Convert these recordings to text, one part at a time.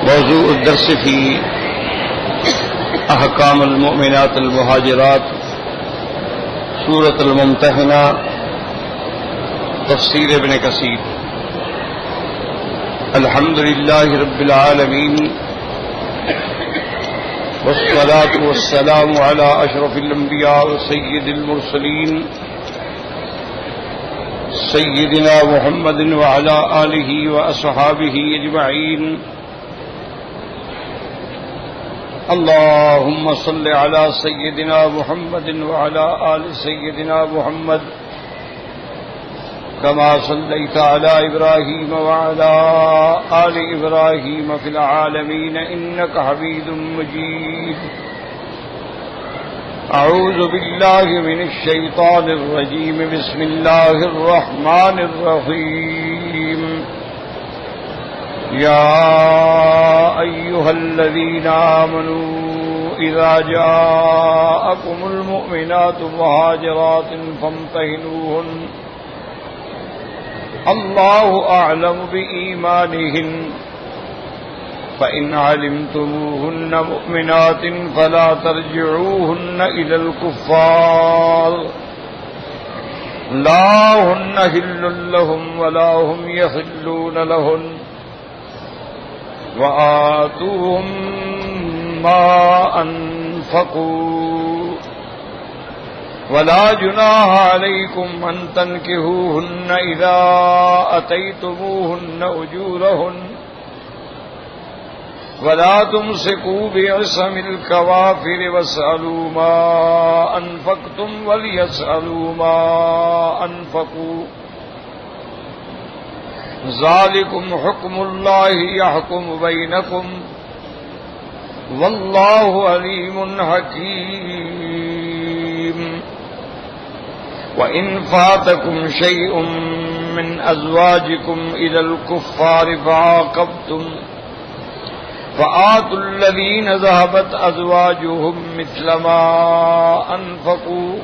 موضوع الدرس في احکام المؤمنات المہاجرات سورة الممتحنہ تفسیر ابن کثیر۔ الحمد للہ رب العالمین والصلاة والسلام على اشرف الانبیاء وسید المرسلین سیدنا محمد وعلى آلہ واصحابہ اجمعین۔ اللهم صل على سيدنا محمد وعلى آل سيدنا محمد كما صليت على إبراهيم وعلى آل إبراهيم في العالمين إنك حميد مجيد۔ أعوذ بالله من الشيطان الرجيم، بسم الله الرحمن الرحيم۔ يا أيها الذين آمنوا إذا جاءكم المؤمنات مهاجرات فامتحنوهن الله أعلم بإيمانهن فإن علمتموهن مؤمنات فلا ترجعوهن إلى الكفار لا هن حل لهم ولا هم يحلون لهن وآتوهم ما أنفقوا ولا جناح عليكم أن تنكحوهن إذا أتيتموهن أجورهن ولا تمسكوا بعصم الكوافر واسألوا ما أنفقتم وليسألوا ما أنفقوا ذالکم حکم اللہ یحکم بینکم واللہ علیم حکیم۔ وإن فاتکم شیء من ازواجکم الی الکفار فعاقبتم فآتوا الذین ذهبت ازواجهم مثل ما انفقوا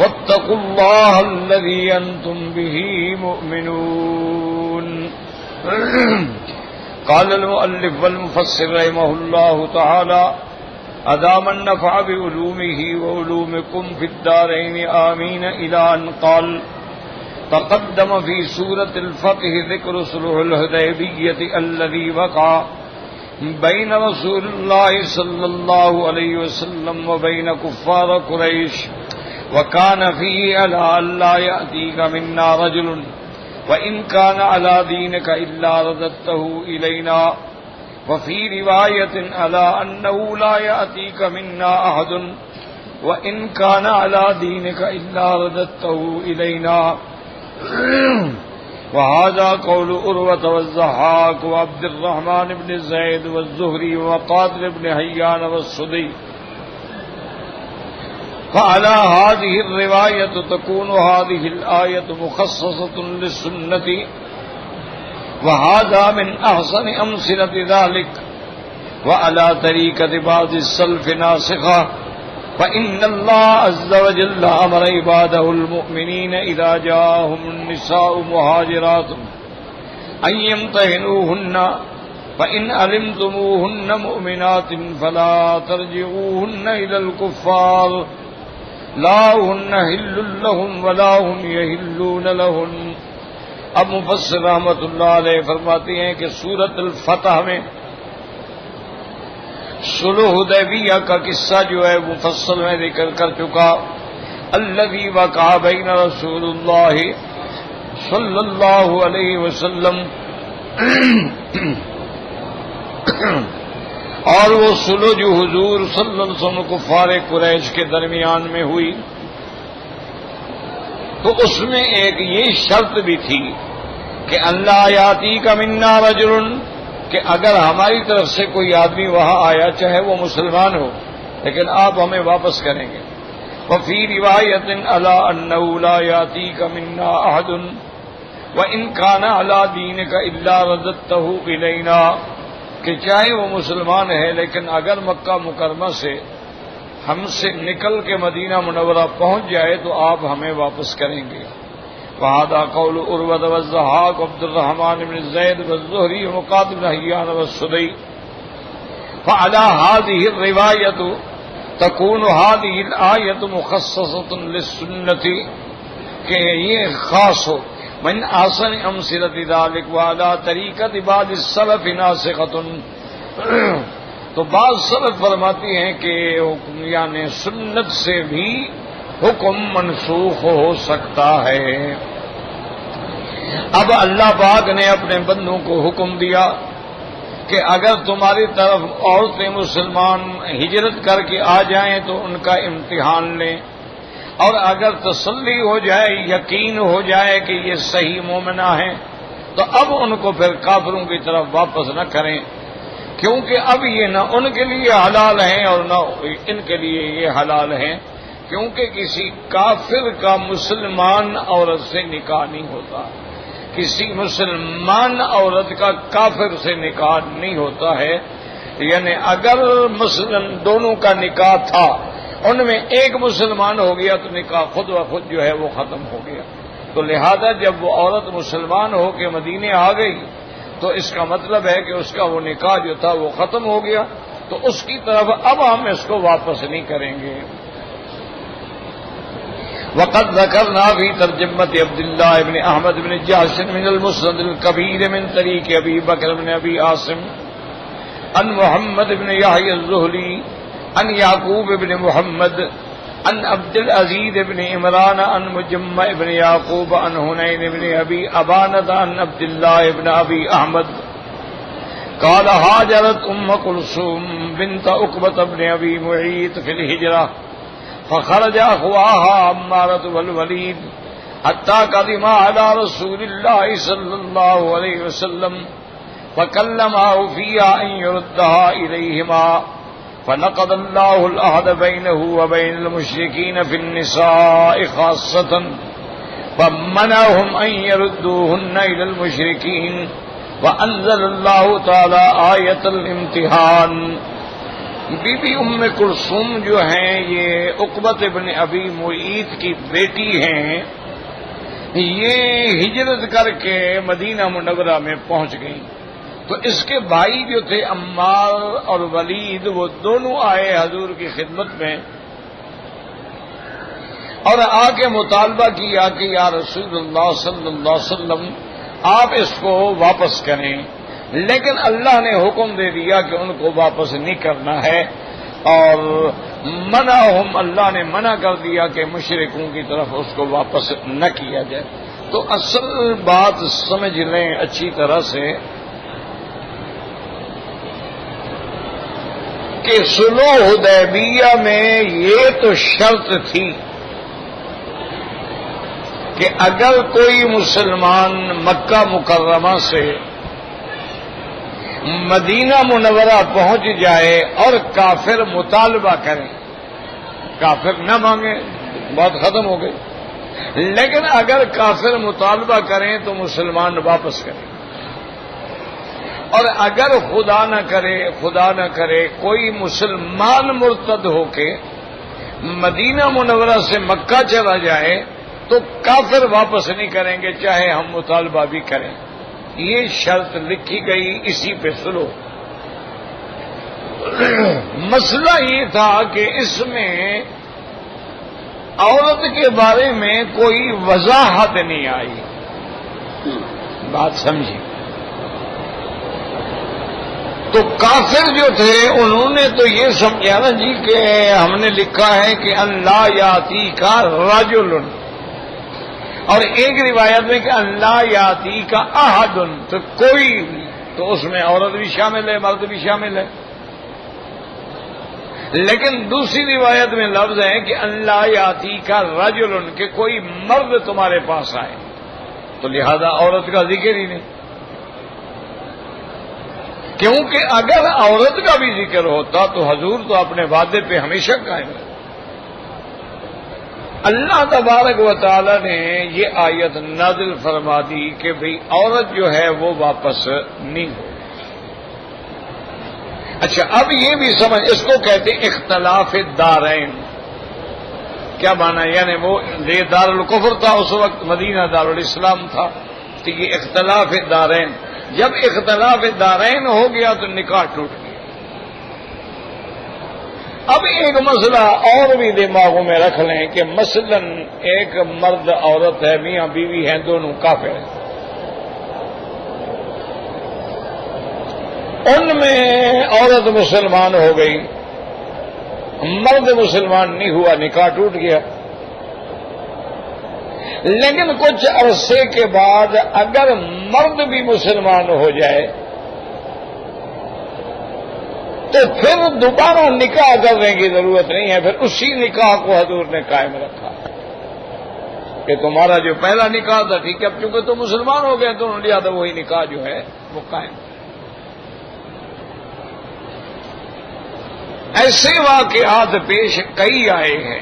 واتقوا الله الذي أنتم به مؤمنون۔ قال المؤلف والمفسر رحمه الله تعالى أدام النفع بعلومه وعلومكم في الدارين آمين، إلى أن قال تقدم في سورة الفتح ذكر صلح الحديبية الذي وقع بين رسول الله صلى الله عليه وسلم وبين كفار قريش، وكان فيه على ألا يأتيك منا رجل وإن كان على دينك إلا رددته إلينا، وفي رواية على أنه لا يأتيك منا أحد وإن كان على دينك إلا رددته إلينا۔ وهذا قول عروة والضحاك وعبد الرحمن بن زيد والزهري وقاتل بن حيان والسدي۔ فعلى هذه الرواية تكون هذه الآية مخصصة للسنة، وهذا من أحسن أمثلة ذلك، وعلى طريقة بعض السلف ناسخة، فإن الله عز وجل أمر عباده المؤمنين إذا جاءهم النساء مهاجرات أن يمتحنوهن، فإن علمتموهن مؤمنات فلا ترجعوهن إلى الكفار لا هن حل لهم ولا هم يحلون لهن۔ اب مفسر رحمۃ اللہ علیہ فرماتے ہیں کہ سورۃ الفتح میں صلح حدیبیہ کا قصہ جو ہے مفصل میں ذکر کر چکا، الذی وقع بین رسول اللہ صلی اللہ علیہ وسلم اور وہ صلح جو حضور صلی اللہ علیہ وسلم کفار قریش کے درمیان میں ہوئی، تو اس میں ایک یہ شرط بھی تھی کہ اللہ یاتی کا منا رجل، کہ اگر ہماری طرف سے کوئی آدمی وہاں آیا چاہے وہ مسلمان ہو لیکن آپ ہمیں واپس کریں گے۔ وفی روایت علی انہ لا یاتی کا منا احد وان کان علی دینک الا رددتہ الینا، کہ چاہے وہ مسلمان ہے لیکن اگر مکہ مکرمہ سے ہم سے نکل کے مدینہ منورہ پہنچ جائے تو آپ ہمیں واپس کریں گے۔ وهذا قول عروة والضحاك وعبد الرحمن بن زيد والزهري ومقاتل بن حيان والسدي. فعلى هذه الرواية تكون هذه الآية مخصصة للسنة کہ یہ خاص ہو. من احسن امثلة ذلك وعلى طریقۃ بعض السلف ناسخۃ. تو بعض سلف فرماتی ہیں کہ حکم یعنی سنت سے بھی حکم منسوخ ہو سکتا ہے. اب اللہ پاک نے اپنے بندوں کو حکم دیا کہ اگر تمہاری طرف عورتیں مسلمان ہجرت کر کے آ جائیں تو ان کا امتحان لیں، اور اگر تسلی ہو جائے، یقین ہو جائے کہ یہ صحیح مومنہ ہیں، تو اب ان کو پھر کافروں کی طرف واپس نہ کریں، کیونکہ اب یہ نہ ان کے لیے حلال ہیں اور نہ ان کے لیے یہ حلال ہیں، کیونکہ کسی کافر کا مسلمان عورت سے نکاح نہیں ہوتا، کسی مسلمان عورت کا کافر سے نکاح نہیں ہوتا ہے. یعنی اگر مثلا دونوں کا نکاح تھا، ان میں ایک مسلمان ہو گیا تو نکاح خود و خود جو ہے وہ ختم ہو گیا. تو لہذا جب وہ عورت مسلمان ہو کے مدینے آ گئی تو اس کا مطلب ہے کہ اس کا وہ نکاح جو تھا وہ ختم ہو گیا، تو اس کی طرف اب ہم اس کو واپس نہیں کریں گے. وقد ذكرنا في ترجمة عبد الله بن احمد بن جعش من المسند الكبير من طريق ابي بكر بن ابي عاصم عن محمد بن يحيى الزهري عن يعقوب بن محمد عن عبد العزيز بن عمران عن مجمع بن يعقوب عن هنين بن ابي ابانة عن عبد الله بن ابي احمد قال هاجرت كلثوم بنت عقبة بن ابي معيط في الهجرة فخرج أخواها عمارة والوليد حتى قدم على رسول الله صلى الله عليه وسلم فكلمه فيها أن يردها إليهما فنقض الله العهد بينه وبين المشركين في النساء خاصة فمنعهم أن يردوهن إلى المشركين وأنزل الله تعالى آية الامتحان. بی بی ام کلثوم جو ہیں یہ عقبۃ بن ابی معیط کی بیٹی ہیں. یہ ہجرت کر کے مدینہ منورہ میں پہنچ گئیں تو اس کے بھائی جو تھے عمار اور ولید وہ دونوں آئے حضور کی خدمت میں اور آ کے مطالبہ کیا کہ یا رسول اللہ صلی اللہ علیہ وسلم آپ اس کو واپس کریں، لیکن اللہ نے حکم دے دیا کہ ان کو واپس نہیں کرنا ہے، اور اللہ نے منع کر دیا کہ مشرکوں کی طرف اس کو واپس نہ کیا جائے. تو اصل بات سمجھ لیں اچھی طرح سے کہ صلح حدیبیہ میں یہ تو شرط تھی کہ اگر کوئی مسلمان مکہ مکرمہ سے مدینہ منورہ پہنچ جائے اور کافر مطالبہ کریں، کافر نہ مانگے بات ختم ہو گئی، لیکن اگر کافر مطالبہ کریں تو مسلمان واپس کریں. اور اگر خدا نہ کرے کوئی مسلمان مرتد ہو کے مدینہ منورہ سے مکہ چلا جائے تو کافر واپس نہیں کریں گے چاہے ہم مطالبہ بھی کریں. یہ شرط لکھی گئی اسی پہ سلو. مسئلہ یہ تھا کہ اس میں عورت کے بارے میں کوئی وضاحت نہیں آئی. بات سمجھی؟ تو کافر جو تھے انہوں نے تو یہ سمجھا نا جی کہ ہم نے لکھا ہے کہ اللہ یاتی کا رجل، اور ایک روایت میں کہ اللہ یاتی کا احد، تو کوئی، تو اس میں عورت بھی شامل ہے مرد بھی شامل ہے. لیکن دوسری روایت میں لفظ ہے کہ اللہ یاتی کا رجل، کہ کوئی مرد تمہارے پاس آئے، تو لہذا عورت کا ذکر ہی نہیں. کیونکہ اگر عورت کا بھی ذکر ہوتا تو حضور تو اپنے وعدے پہ ہمیشہ قائم ہے. اللہ تبارک و تعالی نے یہ آیت نازل فرما دی کہ بھئی عورت جو ہے وہ واپس نہیں ہو. اچھا اب یہ بھی سمجھ، اس کو کہتے اختلاف الدارین. کیا مانا؟ یعنی وہ یہ دارالکفر تھا اس وقت، مدینہ دارالاسلام تھا، تو یہ اختلاف دارین، جب اختلاف دارین ہو گیا تو نکاح ٹوٹ گیا۔ اب ایک مسئلہ اور بھی دماغوں میں رکھ لیں کہ مثلا ایک مرد عورت ہے، میاں بیوی ہیں، دونوں کافر ہیں، ان میں عورت مسلمان ہو گئی، مرد مسلمان نہیں ہوا، نکاح ٹوٹ گیا۔ لیکن کچھ عرصے کے بعد اگر مرد بھی مسلمان ہو جائے تو پھر دوبارہ نکاح کرنے کی ضرورت نہیں ہے، پھر اسی نکاح کو حضور نے قائم رکھا کہ تمہارا جو پہلا نکاح تھا ٹھیک ہے، اب چونکہ تم مسلمان ہو گئے تو لہٰذا وہی نکاح جو ہے وہ قائم۔ ایسے واقعات پیش کئی آئے ہیں۔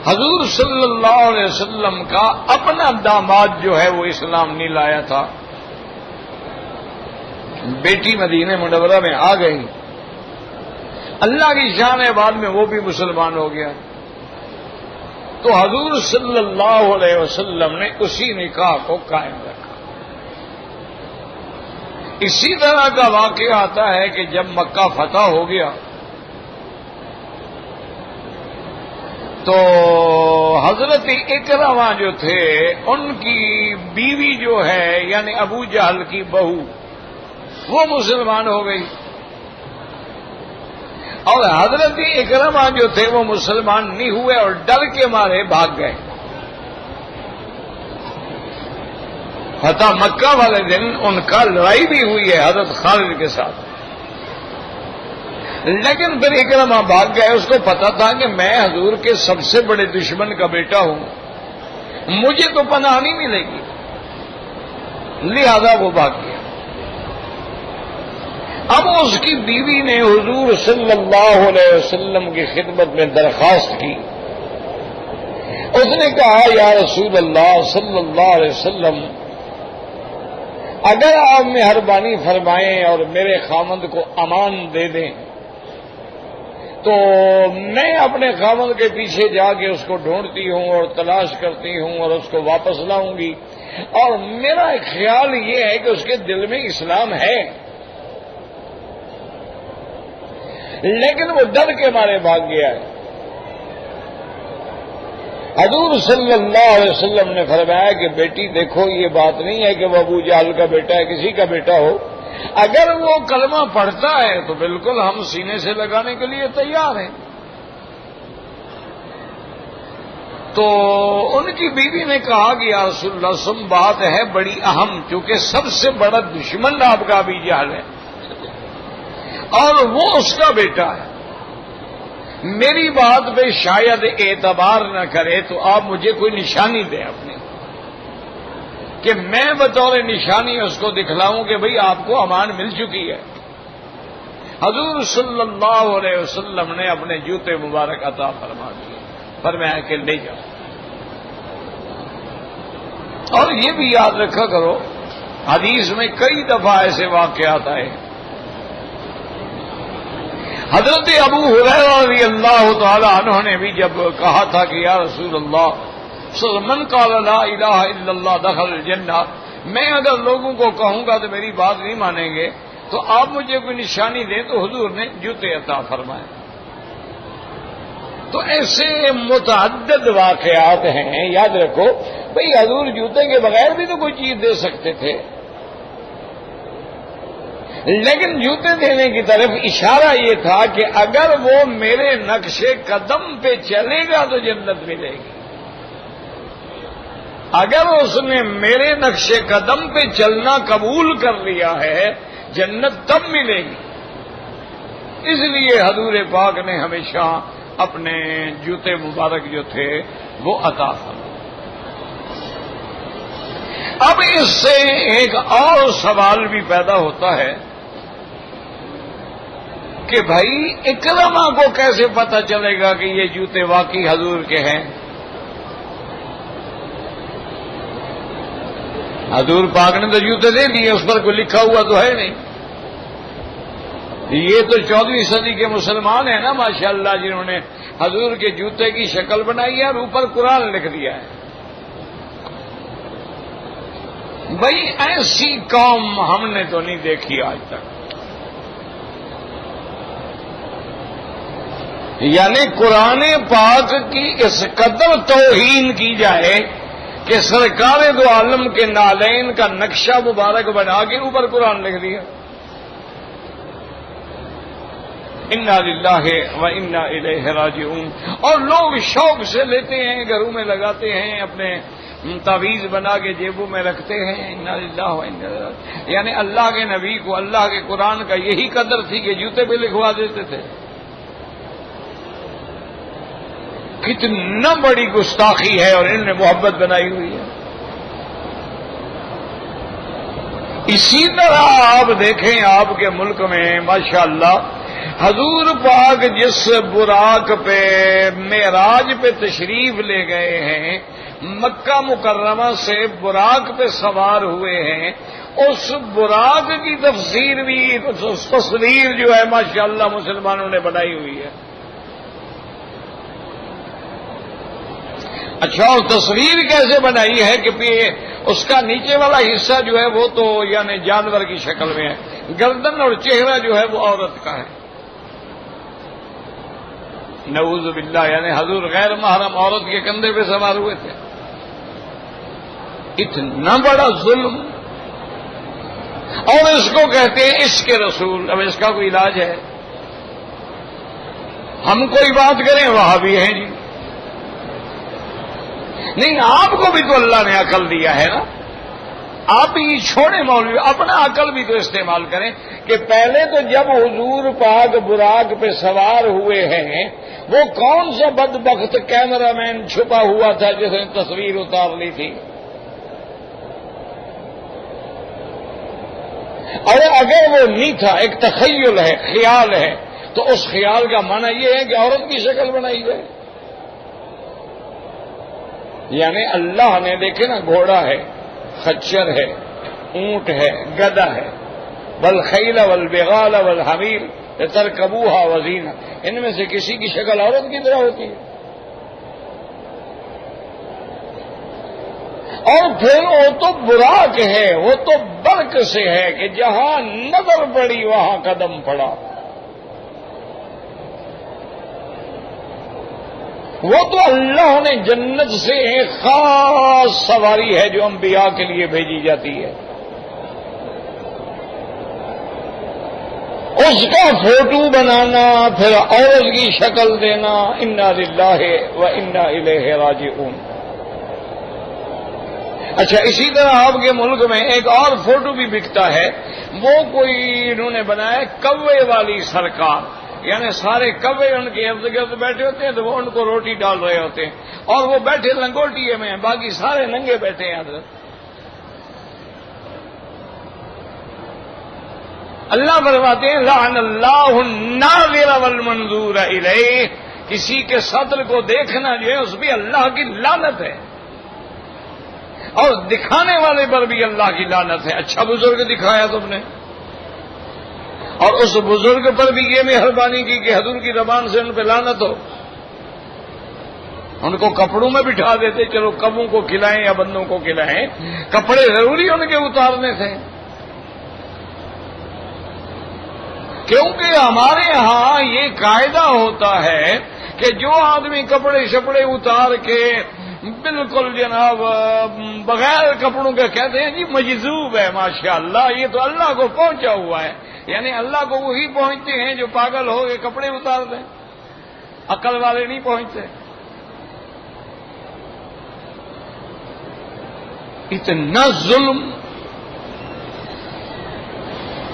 حضور صلی اللہ علیہ وسلم کا اپنا داماد جو ہے وہ اسلام نہیں لایا تھا، بیٹی مدینہ منورہ میں آ گئی، اللہ کی شان ہے، بعد میں وہ بھی مسلمان ہو گیا، تو حضور صلی اللہ علیہ وسلم نے اسی نکاح کو قائم رکھا۔ اسی طرح کا واقعہ آتا ہے کہ جب مکہ فتح ہو گیا تو حضرت اکرمہ جو تھے ان کی بیوی جو ہے یعنی ابو جہل کی بہو وہ مسلمان ہو گئی، اور حضرت اکرمہ جو تھے وہ مسلمان نہیں ہوئے اور ڈر کے مارے بھاگ گئے۔ فتح مکہ والے دن ان کا لڑائی بھی ہوئی ہے حضرت خالد کے ساتھ، لیکن پھر اکرمہ بھاگ گئے، اس کو پتا تھا کہ میں حضور کے سب سے بڑے دشمن کا بیٹا ہوں، مجھے تو پناہ نہیں ملے گی، لہذا وہ بھاگ گیا۔ اب اس کی بیوی نے حضور صلی اللہ علیہ وسلم کی خدمت میں درخواست کی، اس نے کہا یا رسول اللہ صلی اللہ علیہ وسلم، اگر آپ مہربانی فرمائیں اور میرے خامند کو امان دے دیں تو میں اپنے خامند کے پیچھے جا کے اس کو ڈھونڈتی ہوں اور تلاش کرتی ہوں اور اس کو واپس لاؤں گی، اور میرا خیال یہ ہے کہ اس کے دل میں اسلام ہے، لیکن وہ ڈر کے مارے بھاگ گیا ہے۔ حضور صلی اللہ علیہ وسلم نے فرمایا کہ بیٹی دیکھو، یہ بات نہیں ہے کہ وہ ابو جہل کا بیٹا ہے، کسی کا بیٹا ہو، اگر وہ کلمہ پڑھتا ہے تو بالکل ہم سینے سے لگانے کے لیے تیار ہیں۔ تو ان کی بیوی نے کہا کہ یا رسول اللہ سن بات ہے بڑی اہم، کیونکہ سب سے بڑا دشمن آپ کا ابو جہل ہے اور وہ اس کا بیٹا ہے، میری بات پہ شاید اعتبار نہ کرے تو آپ مجھے کوئی نشانی دیں اپنی، کہ میں بطور نشانی اس کو دکھلاؤں کہ بھئی آپ کو امان مل چکی ہے۔ حضور صلی اللہ علیہ وسلم نے اپنے جوتے مبارک عطا فرما دیے، فرمایا کہ لے جاؤ۔ اور یہ بھی یاد رکھا کرو، حدیث میں کئی دفعہ ایسے واقعات آئے۔ حضرت ابو ہریرہ رضی اللہ تعالی عنہ نے بھی جب کہا تھا کہ یا رسول اللہ من قال لا الہ الا اللہ دخل الجنہ، میں اگر لوگوں کو کہوں گا تو میری بات نہیں مانیں گے، تو آپ مجھے کوئی نشانی دیں، تو حضور نے جوتے عطا فرمائے۔ تو ایسے متعدد واقعات ہیں، یاد رکھو بھئی حضور جوتے کے بغیر بھی تو کوئی چیز دے سکتے تھے، لیکن جوتے دینے کی طرف اشارہ یہ تھا کہ اگر وہ میرے نقش قدم پہ چلے گا تو جنت ملے گی، اگر اس نے میرے نقش قدم پہ چلنا قبول کر لیا ہے جنت تب ملے گی۔ اس لیے حضور پاک نے ہمیشہ اپنے جوتے مبارک جو تھے وہ عطا فرمائے۔ اب اس سے ایک اور سوال بھی پیدا ہوتا ہے کہ بھائی اکرمہ کو کیسے پتہ چلے گا کہ یہ جوتے واقعی حضور کے ہیں؟ حضور پاک نے تو جوتے دے دیے، اس پر کوئی لکھا ہوا تو ہے نہیں۔ یہ تو 14ویں صدی کے مسلمان ہیں نا ماشاءاللہ، جنہوں نے حضور کے جوتے کی شکل بنائی ہے اور اوپر قرآن لکھ دیا ہے. بھائی ایسی قوم ہم نے تو نہیں دیکھی آج تک. یعنی قرآن پاک کی اس قدر توہین کی جائے کہ سرکار دو عالم کے نالین کا نقشہ مبارک بنا کے اوپر قرآن لکھ دیا. انا للہ و انا الیہ راجعون. اور لوگ شوق سے لیتے ہیں، گھروں میں لگاتے ہیں، اپنے تعویذ بنا کے جیبوں میں رکھتے ہیں. انا للہ و انا الیہ راجعون. یعنی اللہ کے نبی کو اللہ کے قرآن کا یہی قدر تھی کہ جوتے پہ لکھوا دیتے تھے. کتنا بڑی گستاخی ہے اور انہوں نے محبت بنائی ہوئی ہے. اسی طرح آپ دیکھیں آپ کے ملک میں ماشاءاللہ حضور پاک جس براق پہ معراج پہ تشریف لے گئے ہیں، مکہ مکرمہ سے براق پہ سوار ہوئے ہیں، اس براق کی تفسیر بھی تصویر جو ہے ماشاءاللہ مسلمانوں نے بنائی ہوئی ہے. اچھا، اور تصویر کیسے بنائی ہے کہ اس کا نیچے والا حصہ جو ہے وہ تو یعنی جانور کی شکل میں ہے، گردن اور چہرہ جو ہے وہ عورت کا ہے. نعوذ باللہ. یعنی حضور غیر محرم عورت کے کندھے پہ سوار ہوئے تھے. اتنا بڑا ظلم. اور اس کو کہتے ہیں عشق رسول. اب اس کا کوئی علاج ہے؟ ہم کوئی بات کریں وہاں بھی ہیں جی. نہیں، آپ کو بھی تو اللہ نے عقل دیا ہے نا. آپ ہی چھوڑے مولوی، اپنا عقل بھی تو استعمال کریں کہ پہلے تو جب حضور پاک براق پہ سوار ہوئے ہیں وہ کون سا بدبخت کیمرہ مین چھپا ہوا تھا جس نے تصویر اتار لی تھی؟ اور اگر وہ نہیں تھا، ایک تخیل ہے، خیال ہے، تو اس خیال کا معنی یہ ہے کہ عورت کی شکل بنائی گئی. یعنی اللہ نے دیکھے نا، گھوڑا ہے، خچر ہے، اونٹ ہے، گدھا ہے، والخیل والبغال والحمیر لترکبوها وزینہ، ان میں سے کسی کی شکل عورت کی طرح ہوتی ہے. اور پھر وہ تو براق ہے، وہ تو برق سے ہے کہ جہاں نظر پڑی وہاں قدم پڑا. وہ تو اللہ نے جنت سے ایک خاص سواری ہے جو انبیاء کے لیے بھیجی جاتی ہے، اس کا فوٹو بنانا، پھر عورت کی شکل دینا. انا للہ و انا الیہ راجعون. اچھا، اسی طرح آپ کے ملک میں ایک اور فوٹو بھی بکتا ہے. وہ کوئی انہوں نے بنایا کوے والی سرکار. یعنی سارے کوے ان کے ارد گرد بیٹھے ہوتے ہیں تو وہ ان کو روٹی ڈال رہے ہوتے ہیں اور وہ بیٹھے لنگوٹیے میں ہیں، باقی سارے ننگے بیٹھے ہیں. حضرت اللہ فرماتے ہیں لعن اللہ الناظر والمنظور الیہ. کسی کے صدر کو دیکھنا جو ہے اس بھی اللہ کی لعنت ہے اور دکھانے والے پر بھی اللہ کی لعنت ہے. اچھا بزرگ دکھایا تم نے، اور اس بزرگ پر بھی یہ مہربانی کی کہ حضور کی زبان سے ان پہ لعنت ہو. ان کو کپڑوں میں بٹھا دیتے، چلو کبوں کو کھلائیں یا بندوں کو کھلائیں، کپڑے ضروری ان کے اتارنے تھے. کیونکہ ہمارے ہاں یہ قاعدہ ہوتا ہے کہ جو آدمی کپڑے شپڑے اتار کے بالکل جناب بغیر کپڑوں کے کہتے ہیں جی مجذوب ہے، ماشاءاللہ یہ تو اللہ کو پہنچا ہوا ہے. یعنی اللہ کو وہی پہنچتے ہیں جو پاگل ہو کے کپڑے اتار دیں، عقل والے نہیں پہنچتے. اتنا ظلم،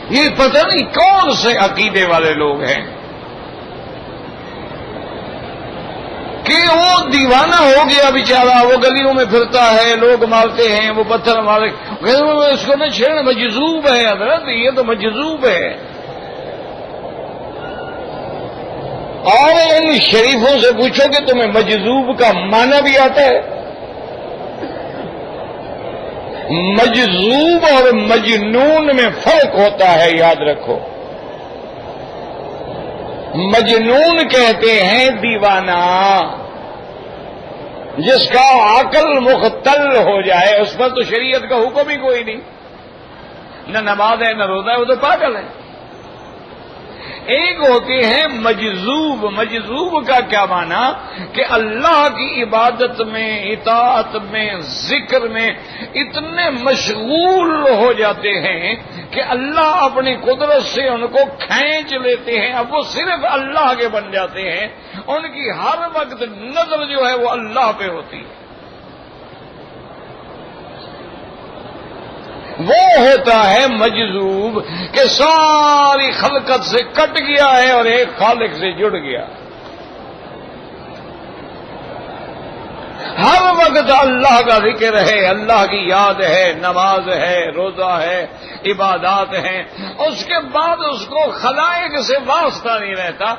یہ پتہ نہیں کون سے عقیدے والے لوگ ہیں کہ وہ دیوانہ ہو گیا بیچارہ، وہ گلیوں میں پھرتا ہے، لوگ مارتے ہیں، وہ پتھر مارے، اس کو نہ چھیڑ، مجذوب ہے. حضرت یہ تو مجذوب ہے. اور ان شریفوں سے پوچھو کہ تمہیں مجذوب کا معنی بھی آتا ہے؟ مجذوب اور مجنون میں فرق ہوتا ہے، یاد رکھو. مجنون کہتے ہیں دیوانہ، جس کا عقل مختل ہو جائے، اس پر تو شریعت کا حکم ہی کوئی نہیں، نہ نماز ہے نہ روزہ ہے، وہ تو پاگل ہے۔ ایک ہوتے ہیں مجذوب۔ مجذوب کا کیا معنی کہ اللہ کی عبادت میں، اطاعت میں، ذکر میں اتنے مشغول ہو جاتے ہیں کہ اللہ اپنی قدرت سے ان کو کھینچ لیتے ہیں، اب وہ صرف اللہ کے بن جاتے ہیں، ان کی ہر وقت نظر جو ہے وہ اللہ پہ ہوتی ہے۔ وہ ہوتا ہے مجذوب کہ ساری خلقت سے کٹ گیا ہے اور ایک خالق سے جڑ گیا، ہر وقت اللہ کا ذکر ہے، اللہ کی یاد ہے، نماز ہے، روزہ ہے، عبادات ہیں، اس کے بعد اس کو خلائق سے واسطہ نہیں رہتا،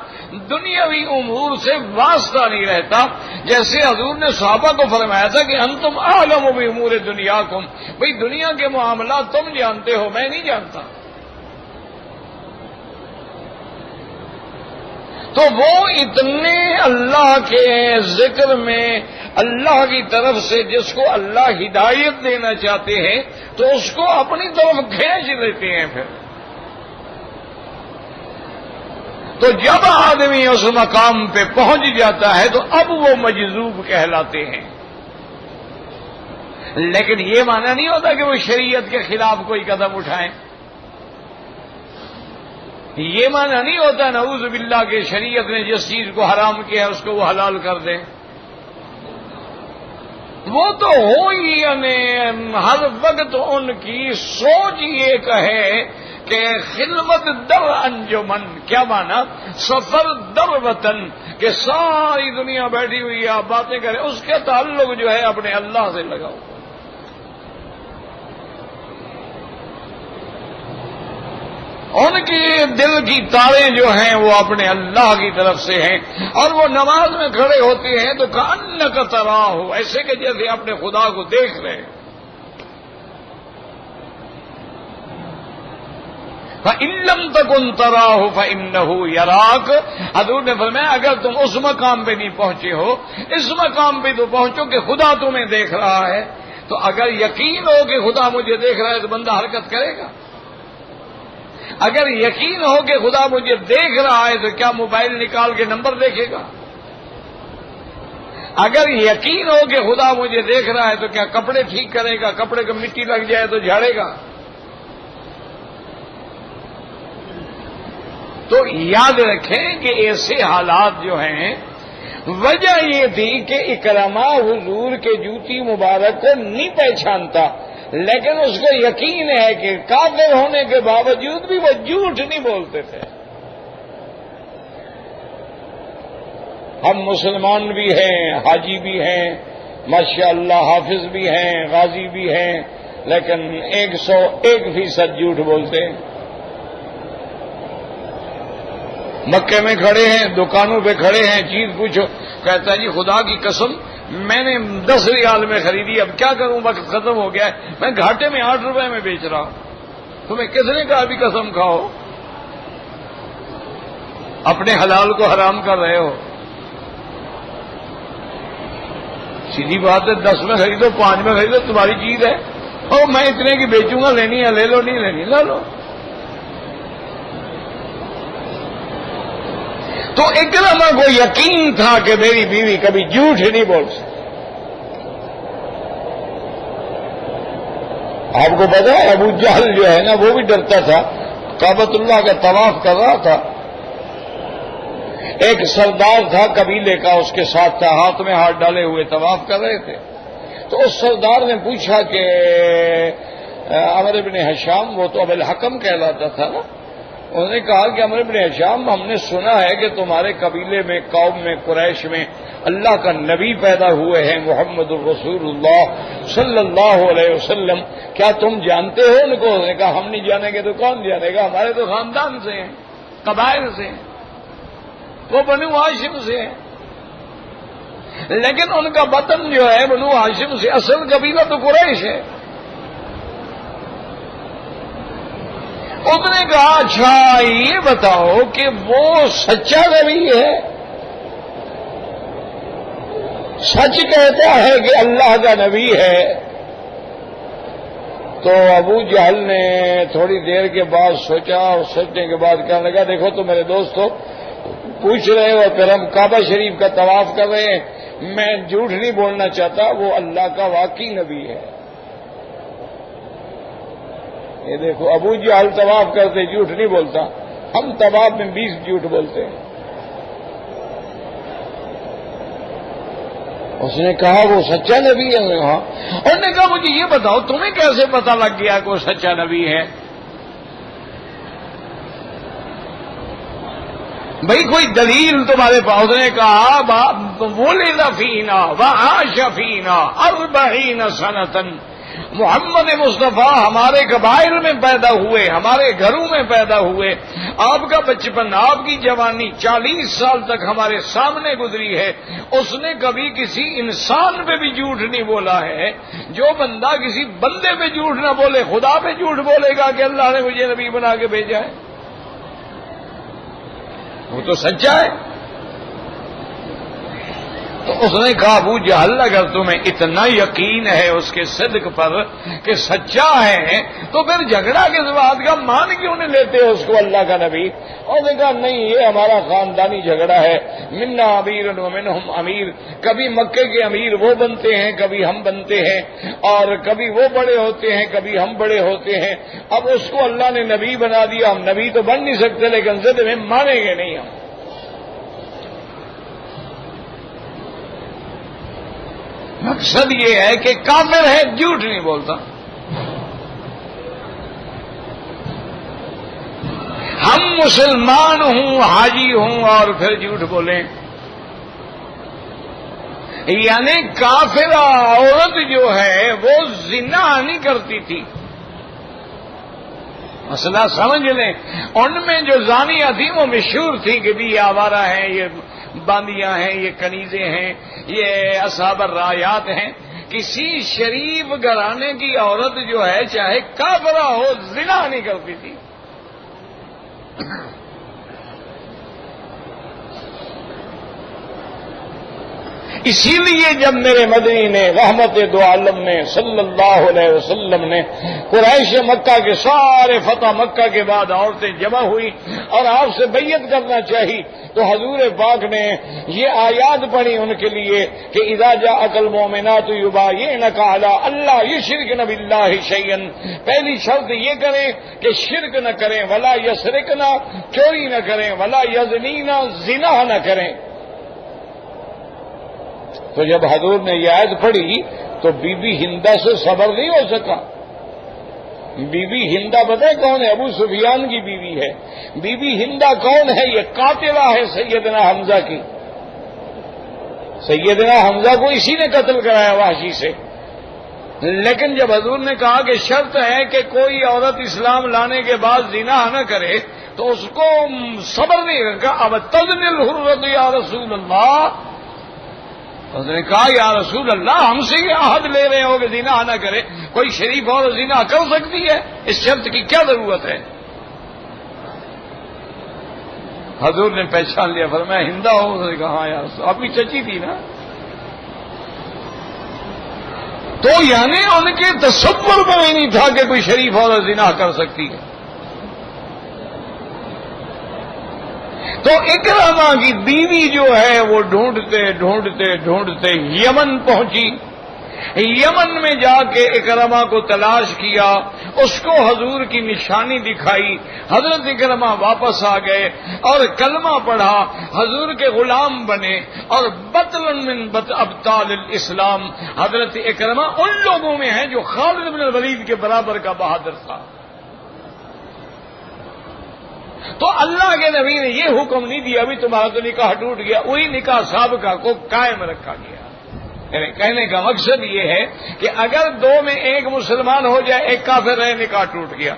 دنیاوی امور سے واسطہ نہیں رہتا۔ جیسے حضور نے صحابہ کو فرمایا تھا کہ انتم اعلم بامور دنیاکم، بھئی دنیا کے معاملات تم جانتے ہو، میں نہیں جانتا۔ تو وہ اتنے اللہ کے ذکر میں، اللہ کی طرف سے جس کو اللہ ہدایت دینا چاہتے ہیں تو اس کو اپنی طرف کھینچ لیتے ہیں۔ پھر تو جب آدمی اس مقام پہ پہنچ جاتا ہے تو اب وہ مجذوب کہلاتے ہیں۔ لیکن یہ معنی نہیں ہوتا کہ وہ شریعت کے خلاف کوئی قدم اٹھائیں، یہ معنی نہیں ہوتا نعوذ باللہ کہ شریعت نے جس چیز کو حرام کیا ہے اس کو وہ حلال کر دیں۔ وہ تو ہو ہی، یعنی ہر وقت ان کی سوچ یہ کہے کہ خلوت در انجمن، کیا مانا؟ سفر در وطن، کہ ساری دنیا بیٹھی ہوئی آپ باتیں کریں، اس کے تعلق جو ہے اپنے اللہ سے لگاؤ۔ ان کی دل کی تاریں جو ہیں وہ اپنے اللہ کی طرف سے ہیں، اور وہ نماز میں کھڑے ہوتے ہیں تو کأنک تراہ، ایسے کہ جیسے اپنے خدا کو دیکھ رہے۔ فإن لم تكن تراه فإنه يراك، حضور نے فرمایا اگر تم اس مقام پہ نہیں پہنچے ہو، اس مقام پہ تو پہنچو کہ خدا تمہیں دیکھ رہا ہے۔ تو اگر یقین ہو کہ خدا مجھے دیکھ رہا ہے تو بندہ حرکت کرے گا۔ اگر یقین ہو کہ خدا مجھے دیکھ رہا ہے تو کیا موبائل نکال کے نمبر دیکھے گا؟ اگر یقین ہو کہ خدا مجھے دیکھ رہا ہے تو کیا کپڑے ٹھیک کرے گا؟ کپڑے کو مٹی لگ جائے تو جھاڑے گا؟ تو یاد رکھیں کہ ایسے حالات جو ہیں، وجہ یہ تھی کہ اکرمہ حضور کے جوتی مبارک کو نہیں پہچانتا، لیکن اس کو یقین ہے کہ کافر ہونے کے باوجود بھی وہ جھوٹ نہیں بولتے تھے۔ ہم مسلمان بھی ہیں، حاجی بھی ہیں، ماشاءاللہ حافظ بھی ہیں، غازی بھی ہیں، لیکن 101% جھوٹ بولتے ہیں۔ مکے میں کھڑے ہیں، دکانوں پہ کھڑے ہیں، چیز پوچھو، کہتا ہے جی خدا کی قسم میں نے 10 ریال میں خریدی، اب کیا کروں، وقت ختم ہو گیا ہے، میں گھاٹے میں 8 روپے میں بیچ رہا ہوں۔ تمہیں کس نے کہا بھی قسم کھاؤ؟ اپنے حلال کو حرام کر رہے ہو۔ سیدھی بات ہے، 10 میں خریدو، 5 میں خریدو، تمہاری چیز ہے، اور میں اتنے کی بیچوں گا، لینی ہے لے لو، نہیں لینی لے لو۔ تو اکرمہ کو یقین تھا کہ میری بیوی کبھی جھوٹ نہیں بول سکتی۔ آپ کو پتا ہے ابو جہل جو ہے نا وہ بھی ڈرتا تھا، کعبۃ اللہ کا طواف کر رہا تھا، ایک سردار تھا قبیلے کا اس کے ساتھ تھا، ہاتھ میں ہاتھ ڈالے ہوئے طواف کر رہے تھے۔ تو اس سردار نے پوچھا کہ عمرو بن ہشام، وہ تو ابو الحکم کہلاتا تھا نا، انہوں نے کہا کہ عمرو بن ہشام ہم نے سنا ہے کہ تمہارے قبیلے میں، قوم میں، قریش میں اللہ کا نبی پیدا ہوئے ہیں محمد الرسول اللہ صلی اللہ علیہ وسلم، کیا تم جانتے ہو ان کو؟ انہوں نے کہا ہم نہیں جانیں گے تو کون جانے گا، ہمارے تو خاندان سے ہیں، قبائل سے ہیں، وہ بنو ہاشم سے ہیں، لیکن ان کا وطن جو ہے بنو ہاشم سے، اصل قبیلہ تو قریش ہے۔ اس نے کہا اچھا یہ بتاؤ کہ وہ سچا نبی ہے، سچ کہتا ہے کہ اللہ کا نبی ہے؟ تو ابو جہل نے تھوڑی دیر کے بعد سوچا، اور سوچنے کے بعد کہنے لگا دیکھو تو میرے دوستو پوچھ رہے ہو، پھر ہم کعبہ شریف کا طواف کر رہے ہیں، میں جھوٹ نہیں بولنا چاہتا، وہ اللہ کا واقعی نبی ہے۔ یہ دیکھو ابو جہل طواف کرتے جھوٹ نہیں بولتا، ہم طواف میں 20 جھوٹ بولتے ہیں۔ اس نے کہا وہ سچا نبی ہے؟ ہاں۔ انہوں نے کہا مجھے یہ بتاؤ تمہیں کیسے پتا لگ گیا کہ وہ سچا نبی ہے؟ بھئی کوئی دلیل تمہارے پاس؟ نے کہا ولد فینا وعاش فینا 40 سنتن، محمد مصطفیٰ ہمارے قبائل میں پیدا ہوئے، ہمارے گھروں میں پیدا ہوئے، آپ کا بچپن، آپ کی جوانی 40 سال تک ہمارے سامنے گزری ہے، اس نے کبھی کسی انسان پہ بھی جھوٹ نہیں بولا ہے۔ جو بندہ کسی بندے پہ جھوٹ نہ بولے، خدا پہ جھوٹ بولے گا کہ اللہ نے مجھے نبی بنا کے بھیجا ہے؟ وہ تو سچا ہے۔ تو اس نے کہا ابو جہل اگر تمہیں اتنا یقین ہے اس کے صدق پر کہ سچا ہے تو پھر جھگڑا کس بات کا، مان کیوں نہیں لیتے اس کو اللہ کا نبی؟ اور نے کہا نہیں یہ ہمارا خاندانی جھگڑا ہے، منا امیر ومنہم امیر، کبھی مکے کے امیر وہ بنتے ہیں کبھی ہم بنتے ہیں، اور کبھی وہ بڑے ہوتے ہیں کبھی ہم بڑے ہوتے ہیں، اب اس کو اللہ نے نبی بنا دیا، ہم نبی تو بن نہیں سکتے لیکن ضد میں مانیں گے نہیں ہم۔ مقصد یہ ہے کہ کافر ہے جھوٹ نہیں بولتا، ہم مسلمان ہوں حاجی ہوں اور پھر جھوٹ بولیں، یعنی کافرہ عورت جو ہے وہ زنا نہیں کرتی تھی، مسئلہ سمجھ لیں۔ ان میں جو زانیہ تھی وہ مشہور تھی کہ بھی یہ آوارہ ہیں، یہ باندیاں ہیں، یہ کنیزیں ہیں، یہ اصحاب الرایات ہیں۔ کسی شریف گھرانے کی عورت جو ہے چاہے کافرہ ہو زنا نہیں کرتی تھی۔ اسی لیے جب میرے مدنی نے رحمت دو عالم نے صلی اللہ علیہ وسلم نے قریش مکہ کے سارے فتح مکہ کے بعد عورتیں جمع ہوئی اور آپ سے بیعت کرنا چاہی تو حضور پاک نے یہ آیات پڑھی ان کے لیے کہ اذا جاءک المؤمنات یبایعنک علی اللہ یشرکن باللہ شیئا، پہلی شرط یہ کریں کہ شرک نہ کریں، ولا یسرقن، چوری نہ کریں، ولا یزنین، زنا نہ کریں۔ تو جب حضور نے یہ آیت پڑھی تو بی بی ہندہ سے صبر نہیں ہو سکا۔ بی بی ہندہ پتہ ہے کون ہے؟ ابو سفیان کی بیوی ہے۔ بی بی ہندہ کون ہے؟ یہ قاتلہ ہے سیدنا حمزہ کی۔ سیدنا حمزہ کو اسی نے قتل کرایا وحشی سے، لیکن جب حضور نے کہا کہ شرط ہے کہ کوئی عورت اسلام لانے کے بعد زنا نہ کرے تو اس کو صبر نہیں رکھا۔ اب تزن الحرۃ یا رسول اللہ، اس نے کہا یا رسول اللہ ہم سے یہ عہد لے رہے ہو کہ زنا نہ کرے، کوئی شریف اور زنا کر سکتی ہے؟ اس شرط کی کیا ضرورت ہے؟ حضور نے پہچان لیا، فرمایا ہندہ ہو؟ اس نے کہا ہاں یا رسول، آپ کی چچی تھی نا۔ تو یعنی ان کے تصور میں ہی نہیں تھا کہ کوئی شریف اور زنا کر سکتی ہے۔ تو اکرامہ کی بیوی جو ہے وہ ڈھونڈتے ڈھونڈتے ڈھونڈتے یمن پہنچی، یمن میں جا کے اکرامہ کو تلاش کیا، اس کو حضور کی نشانی دکھائی، حضرت اکرامہ واپس آ گئے اور کلمہ پڑھا، حضور کے غلام بنے، اور بطل من ابطال الاسلام، حضرت اکرامہ ان لوگوں میں ہیں جو خالد بن الولید کے برابر کا بہادر تھا۔ تو اللہ کے نبی نے یہ حکم نہیں دیا ابھی تمہارا تو نکاح ٹوٹ گیا، وہی نکاح سابقہ کو قائم رکھا گیا۔ کہنے کا مقصد یہ ہے کہ اگر دو میں ایک مسلمان ہو جائے، ایک کافر رہے، نکاح ٹوٹ گیا،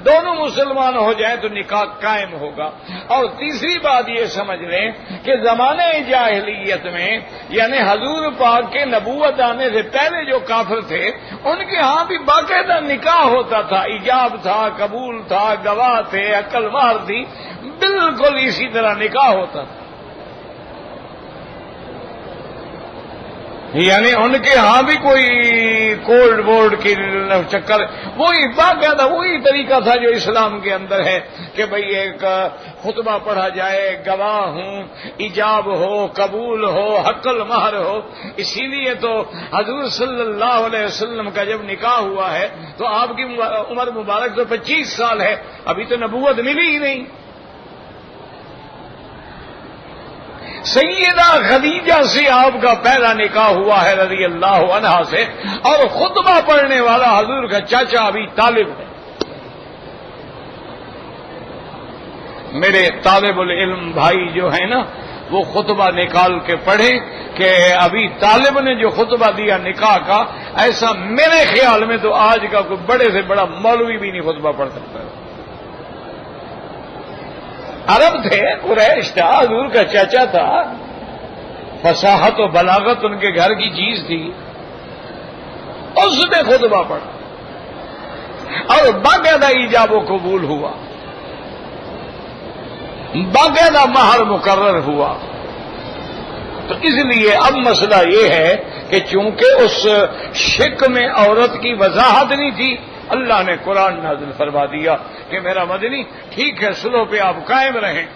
دونوں مسلمان ہو جائیں تو نکاح قائم ہوگا۔ اور تیسری بات یہ سمجھ لیں کہ زمانہ جاہلیت میں یعنی حضور پاک کے نبوت آنے سے پہلے جو کافر تھے ان کے ہاں بھی باقاعدہ نکاح ہوتا تھا، ایجاب تھا، قبول تھا، گواہ تھے، عقل مار تھی، بالکل اسی طرح نکاح ہوتا تھا۔ یعنی ان کے ہاں بھی کوئی کولڈ بورڈ کی چکر، وہی باقاعدہ وہی طریقہ تھا جو اسلام کے اندر ہے کہ بھئی ایک خطبہ پڑھا جائے، گواہ ہوں، ایجاب ہو، قبول ہو، حقل مہر ہو۔ اسی لیے تو حضور صلی اللہ علیہ وسلم کا جب نکاح ہوا ہے تو آپ کی عمر مبارک تو 25 سال ہے، ابھی تو نبوت ملی ہی نہیں۔ سیدہ خدیجہ سے آپ کا پہلا نکاح ہوا ہے رضی اللہ عنہا سے، اور خطبہ پڑھنے والا حضور کا چاچا ابھی طالب ہے۔ میرے طالب العلم بھائی جو ہیں نا وہ خطبہ نکال کے پڑھیں کہ ابھی طالب نے جو خطبہ دیا نکاح کا، ایسا میرے خیال میں تو آج کا کوئی بڑے سے بڑا مولوی بھی نہیں خطبہ پڑھ سکتا۔ عرب تھے، قریش تھا، حضور کا چاچا تھا، فصاحت و بلاغت ان کے گھر کی چیز تھی، اس نے خطبہ پڑھا اور باقاعدہ ایجاب و قبول ہوا، باقاعدہ مہر مقرر ہوا۔ تو اس لیے اب مسئلہ یہ ہے کہ چونکہ اس شک میں عورت کی وضاحت نہیں تھی، اللہ نے قرآن نازل فرما دیا کہ میرا مدنی ٹھیک ہے صلح پہ آپ قائم رہیں،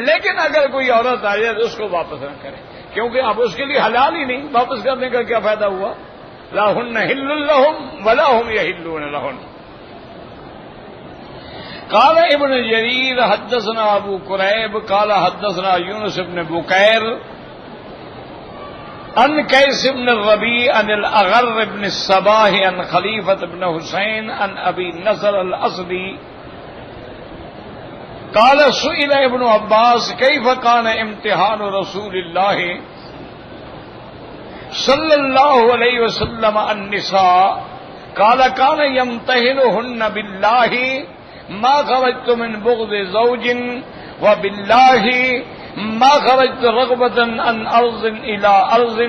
لیکن اگر کوئی عورت آ جائے تو اس کو واپس نہ کریں، کیونکہ اب اس کے لیے حلال ہی نہیں، واپس کرنے کا کیا فائدہ ہوا؟ لا ہن حل لہم ولا ہم یحلون لہن۔ قال ابن جریر حدثنا ابو قریب قال حدثنا یونس بن بکیر ان قیس بن الربیع ان الاغر بن الصباح ان خلیفۃ بن حسین ان ابی نصر الاسدی قال سئل ابن عباس کیف کان امتحان رسول اللہ صلی اللہ علیہ وسلم النساء قال کان یمتحنهن باللہ ما خرجت من بغض زوج وباللہ ما خرجت رغبة عن أرض إلى أرض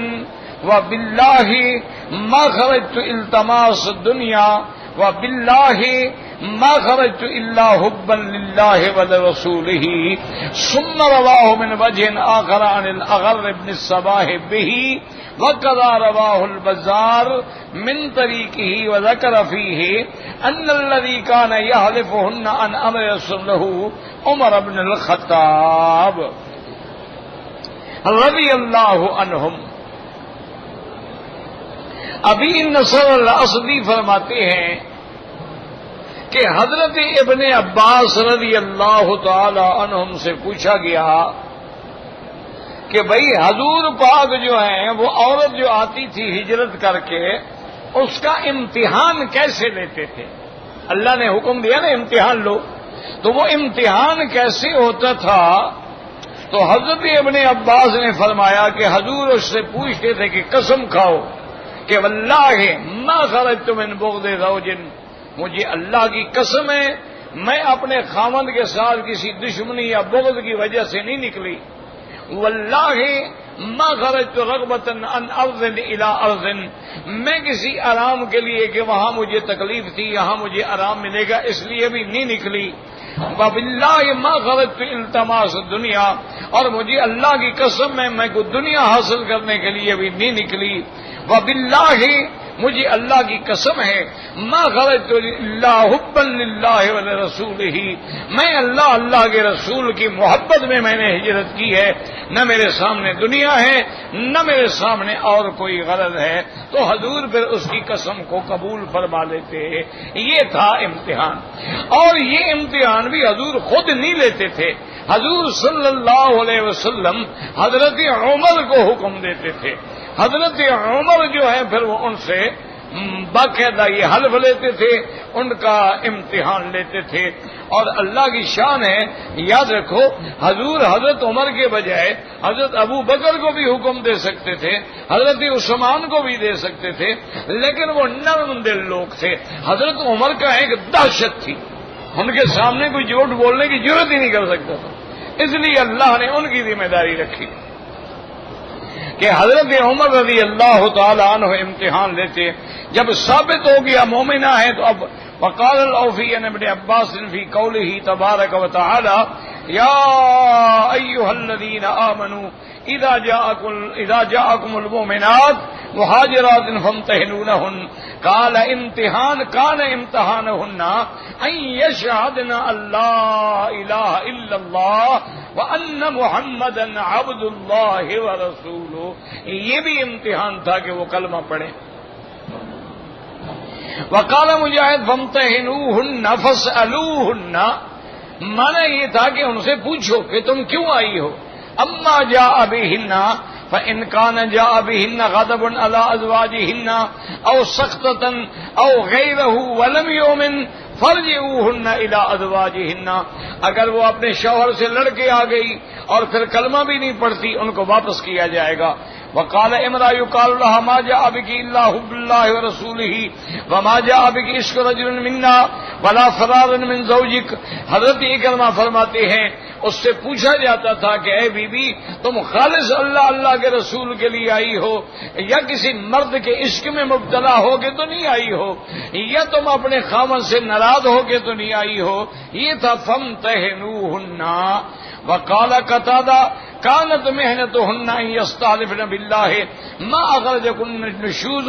وبالله ما خرجت التماس الدنيا وبالله ما خرجت إلا حبا لله ولرسوله ثم رواه من وجه آخر عن الأغر بن الصباح به وكذا رواه البزار من طريقه وذكر فيه أن الذي كان يحلفهن عن أمر رسوله عمر بن الخطاب رضی اللہ عنہم۔ ابی نصر الاسدی فرماتے ہیں کہ حضرت ابن عباس رضی اللہ تعالی عنہم سے پوچھا گیا کہ بھئی حضور پاک جو ہیں وہ عورت جو آتی تھی ہجرت کر کے اس کا امتحان کیسے لیتے تھے؟ اللہ نے حکم دیا نا امتحان لو، تو وہ امتحان کیسے ہوتا تھا؟ تو حضرت ابن عباس نے فرمایا کہ حضور اس سے پوچھتے تھے کہ قسم کھاؤ کہ واللہ ما خرجت من بغض زوج، مجھے اللہ کی قسم ہے میں اپنے خاوند کے ساتھ کسی دشمنی یا بغض کی وجہ سے نہیں نکلی، واللہ ما خرجت رغبة عن ارض الى ارض، میں کسی آرام کے لیے کہ وہاں مجھے تکلیف تھی یہاں مجھے آرام ملے گا اس لیے بھی نہیں نکلی، وباللہ ما خرجت التماس الدنیا، اور مجھے اللہ کی قسم میں کوئی دنیا حاصل کرنے کے لیے بھی نہیں نکلی، وباللہ مجھے اللہ کی قسم ہے ما خرجت الا حبا للہ ولرسولہ، میں اللہ کے رسول کی محبت میں نے ہجرت کی ہے، نہ میرے سامنے دنیا ہے نہ میرے سامنے اور کوئی غرض ہے، تو حضور پھر اس کی قسم کو قبول فرما لیتے۔ یہ تھا امتحان، اور یہ امتحان بھی حضور خود نہیں لیتے تھے، حضور صلی اللہ علیہ وسلم حضرت عمر کو حکم دیتے تھے، حضرت عمر جو ہے پھر وہ ان سے باقاعدہ یہ حلف لیتے تھے، ان کا امتحان لیتے تھے. اور اللہ کی شان ہے، یاد رکھو حضور حضرت عمر کے بجائے حضرت ابو بکر کو بھی حکم دے سکتے تھے، حضرت عثمان کو بھی دے سکتے تھے، لیکن وہ نرم دل لوگ تھے. حضرت عمر کا ایک دہشت تھی، ان کے سامنے کوئی جھوٹ بولنے کی ضرورت ہی نہیں کر سکتا تھا، اس لیے اللہ نے ان کی ذمہ داری رکھی کہ حضرت عمر رضی اللہ تعالی عنہ امتحان لیتے. جب ثابت ہو گیا مومنہ ہے تو اب وقال الاوفی عن ابن عباس فی قوله تبارک و تعالی یا ایھا الذین آمنوا اذا جاءکم المؤمنات مہاجرات فامتحنوہن قال كان امتحانهن ان يشهدن ان لا الہ الا اللہ وان محمدا عبد اللہ ورسولہ. یہ بھی امتحان تھا کہ وہ کلمہ پڑھیں. وقال مجاہد فامتحنوہن فاسألوہن، معنی یہ تھا کہ ان سے پوچھو کہ تم کیوں آئی ہو. اما جاء بہن فإن كان جاء بهن غضب على أزواجهن أو سخطة أو غيره ولم يؤمن فرجعوهن إلى أزواجهن. اگر وہ اپنے شوہر سے لڑ کے آ گئی اور پھر کلمہ بھی نہیں پڑھتی، ان کو واپس کیا جائے گا. وقال امرأة يقال لها ما جاء بك إلا حب الله ورسوله وما جاء بك عشق رجل منا ولا فرار من زوجك. حضرت اکرمہ فرماتے ہیں اس سے پوچھا جاتا تھا کہ اے بی بی تم خالص اللہ کے رسول کے لیے آئی ہو یا کسی مرد کے عشق میں مبتلا ہو کے تو نہیں آئی ہو، یا تم اپنے خاوند سے ناراض ہو کے تو نہیں آئی ہو. یہ تھا فامتحنوہن. وقال قتادہ كانت محنتهن ان يستحلفن بالله ما اخرجكن النشوز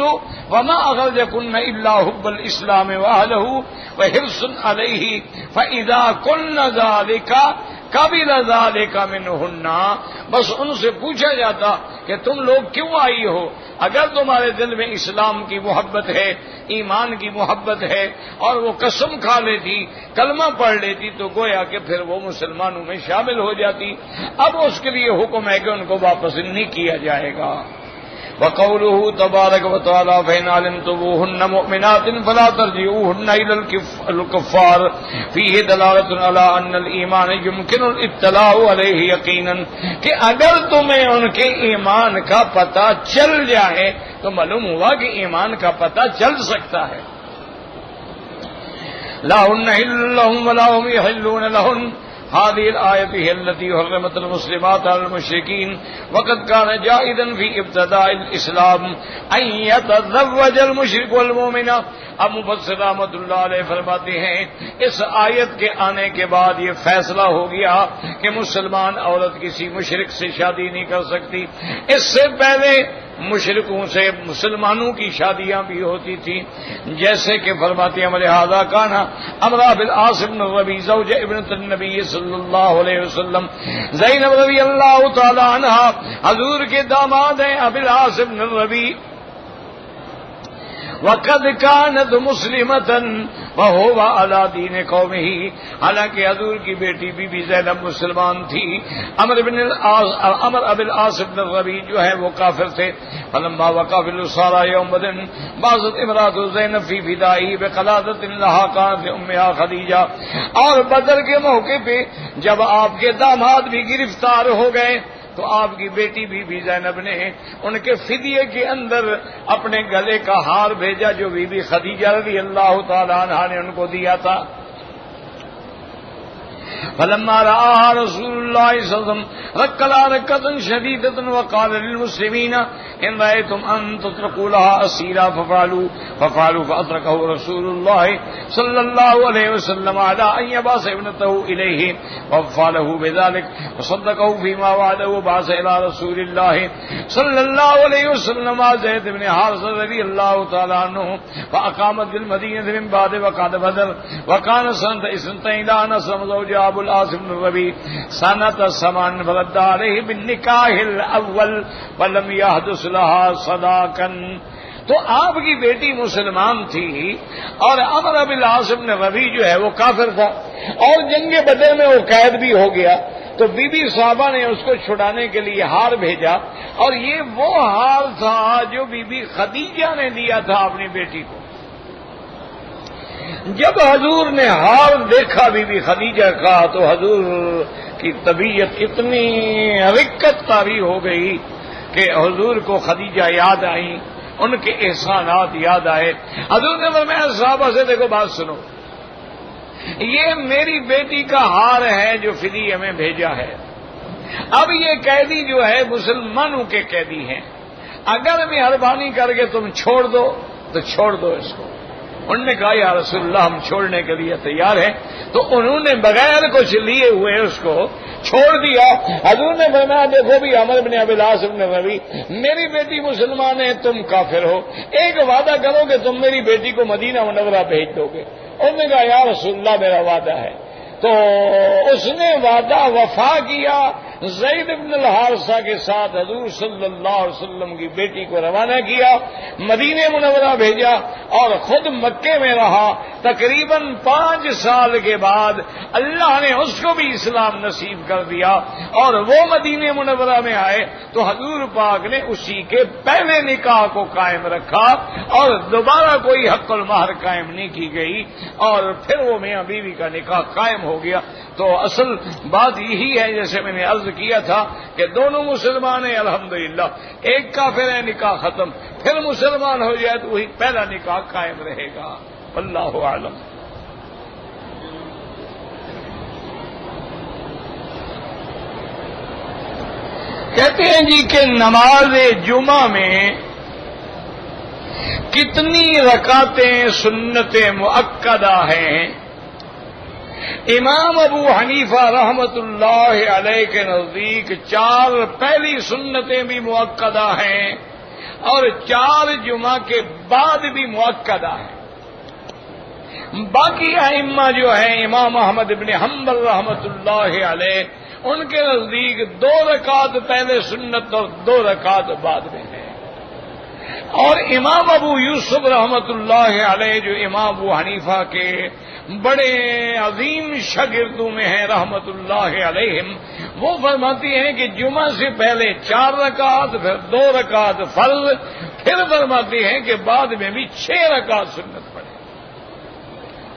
وما اخرجكن الا حب الاسلام واهله وحرص عليه فاذا كن ذلك قبل ذلك منهن. بس ان سے پوچھا جاتا کہ تم لوگ کیوں آئی ہو؟ اگر تمہارے دل میں اسلام کی محبت ہے، ایمان کی محبت ہے، اور وہ قسم کھا لیتی، کلمہ پڑھ لیتی، تو گویا کہ پھر وہ مسلمانوں میں شامل ہو جاتی. اب اس کے لیے حکم ہے کہ ان کو واپس نہیں کیا جائے گا. وقوله تبارک و تعالی فإن علمتموهن مؤمنات فلا ترجعوهن إلى الكفار فيه دلالة على أن الإيمان يمكن الاطلاع عليه يقينا، کہ اگر تمہیں ان کے ایمان کا پتہ چل جائے تو معلوم ہوا کہ ایمان کا پتہ چل سکتا ہے. لا هن حل لهم ولا هم يحلون لهن. هذه الآية هي التي حرمت المسلمات على المشركين وقد كان جائزا في ابتداء الإسلام أن يتزوج المشرك والمؤمنة. اب مفسر رحمۃ اللہ علیہ فرماتے ہیں اس آیت کے آنے کے بعد یہ فیصلہ ہو گیا کہ مسلمان عورت کسی مشرک سے شادی نہیں کر سکتی. اس سے پہلے مشرکوں سے مسلمانوں کی شادیاں بھی ہوتی تھیں، جیسے کہ فرماتے ہیں لہذا کانا امرا بالعاص بن ربیع زوج ابنۃ النبی صلی اللہ علیہ وسلم. زینب رضی اللہ تعالی عنہا حضور کے داماد ہیں ابوالعاص بن ربیع. وقد كانت مسلمة وهو على دين قومه، حالانکہ حضور کی بیٹی بی بی زینب مسلمان تھی. عمر ابو العاص بن ربیع جو ہے وہ کافر تھے. فلما وقع في الأسارى يوم بدر بعثت امرأة زینب في فدائه بقلادة لها كانت لأمها خدیجہ. اور بدر کے موقع پہ جب آپ کے داماد بھی گرفتار ہو گئے تو آپ کی بیٹی بی بی زینب نے ان کے فدیے کے اندر اپنے گلے کا ہار بھیجا جو بی بی خدیجہ رضی اللہ تعالی عنہا نے ان کو دیا تھا. فلما رآها رسول الله صلى الله عليه وسلم ركل ركة شديدة وقال للمسلمين إن رأيتم أن تتركوا لها أسيرا ففعلوا فأتركه رسول الله صلى الله عليه وسلم على أن يبعث ابنته إليه ووفى له بذلك وصدقه فيما وعده وبعث إلى رسول الله صلى الله عليه وسلم زيد بن حارثة رضي الله تعالى عنه فأقامت بالمدينة من بعد وقعد بدر وكان سنة 22 إلى أسلم زوجها ابو العاص بن ربیع سنة 8 فرد عليه بالنکاح الاول ولم يحدث لها صداقا. تو آپ کی بیٹی مسلمان تھی اور عمر ابو العاص بن ربیع جو ہے وہ کافر تھا اور جنگ بدر میں وہ قید بھی ہو گیا. تو بی بی صاحبہ نے اس کو چھڑانے کے لیے ہار بھیجا، اور یہ وہ ہار تھا جو بی بی خدیجہ نے دیا تھا اپنی بیٹی کو۔ جب حضور نے ہار دیکھا بی بی خدیجہ کا تو حضور کی طبیعت اتنی رقت طاری ہو گئی کہ حضور کو خدیجہ یاد آئی، ان کے احسانات یاد آئے۔ حضور نے فرمایا صحابہ سے دیکھو بات سنو، یہ میری بیٹی کا ہار ہے جو فدیہ میں بھیجا ہے۔ اب یہ قیدی جو ہے مسلمانوں کے قیدی ہیں، اگر مہربانی کر کے تم چھوڑ دو تو چھوڑ دو اس کو۔ انہوں نے کہا یا رسول اللہ ہم چھوڑنے کے لیے تیار ہیں، تو انہوں نے بغیر کچھ لیے ہوئے اس کو چھوڑ دیا۔ حضور نے فرمایا دیکھو بھی عمر بن ابی العاص بن ربیع، میری بیٹی مسلمان ہے، تم کافر ہو، ایک وعدہ کرو کہ تم میری بیٹی کو مدینہ منورہ بھیج دو گے۔ انہوں نے کہا یا رسول اللہ میرا وعدہ ہے۔ تو اس نے وعدہ وفا کیا، زید بن الحارثہ کے ساتھ حضور صلی اللہ علیہ وسلم کی بیٹی کو روانہ کیا، مدینہ منورہ بھیجا، اور خود مکے میں رہا۔ تقریباً 5 سال کے بعد اللہ نے اس کو بھی اسلام نصیب کر دیا، اور وہ مدینہ منورہ میں آئے تو حضور پاک نے اسی کے پہلے نکاح کو قائم رکھا، اور دوبارہ کوئی حق المہر قائم نہیں کی گئی، اور پھر وہ میاں بیوی کا نکاح قائم ہو گیا۔ تو اصل بات یہی ہے جیسے میں نے عرض کیا تھا کہ دونوں مسلمان ہیں الحمدللہ، ایک کافر ہے نکاح ختم، پھر مسلمان ہو جائے تو وہی پہلا نکاح قائم رہے گا۔ اللہ اعلم۔ کہتے ہیں جی کہ نماز جمعہ میں کتنی رکعتیں سنت مؤکدہ ہیں؟ امام ابو حنیفہ رحمت اللہ علیہ کے نزدیک 4 پہلی سنتیں بھی مؤکدہ ہیں، اور 4 جمعہ کے بعد بھی مؤکدہ ہیں۔ باقی ائمہ جو ہیں امام احمد بن حنبل رحمت اللہ علیہ، ان کے نزدیک 2 رکعت پہلے سنت اور 2 رکعت بعد میں ہیں۔ اور امام ابو یوسف رحمت اللہ علیہ جو امام ابو حنیفہ کے بڑے عظیم شاگردوں میں ہیں رحمت اللہ علیہم، وہ فرماتی ہیں کہ جمعہ سے پہلے 4 رکعت، پھر 2 رکعت فرض، پھر فرماتی ہیں کہ بعد میں بھی 6 رکعت سنت پڑے۔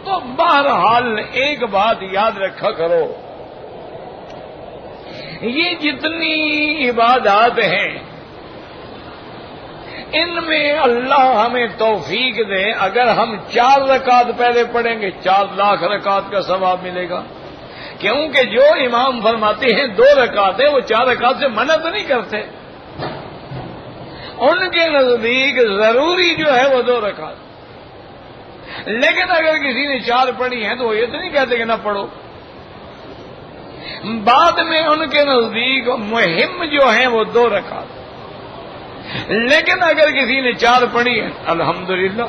تو بہرحال ایک بات یاد رکھا کرو، یہ جتنی عبادات ہیں ان میں اللہ ہمیں توفیق دے، اگر ہم 4 رکعت پہلے پڑھیں گے 4 لاکھ رکعت کا ثواب ملے گا، کیونکہ جو امام فرماتے ہیں 2 رکعت ہے وہ 4 رکعت سے منع تو نہیں کرتے، ان کے نزدیک ضروری جو ہے وہ 2 رکعت۔ لیکن اگر کسی نے 4 پڑھی ہیں تو وہ یہ تو نہیں کہتے کہ نہ پڑھو، بعد میں ان کے نزدیک مہم جو ہیں وہ 2 رکعت، لیکن اگر کسی نے 4 پڑھی ہے الحمدللہ۔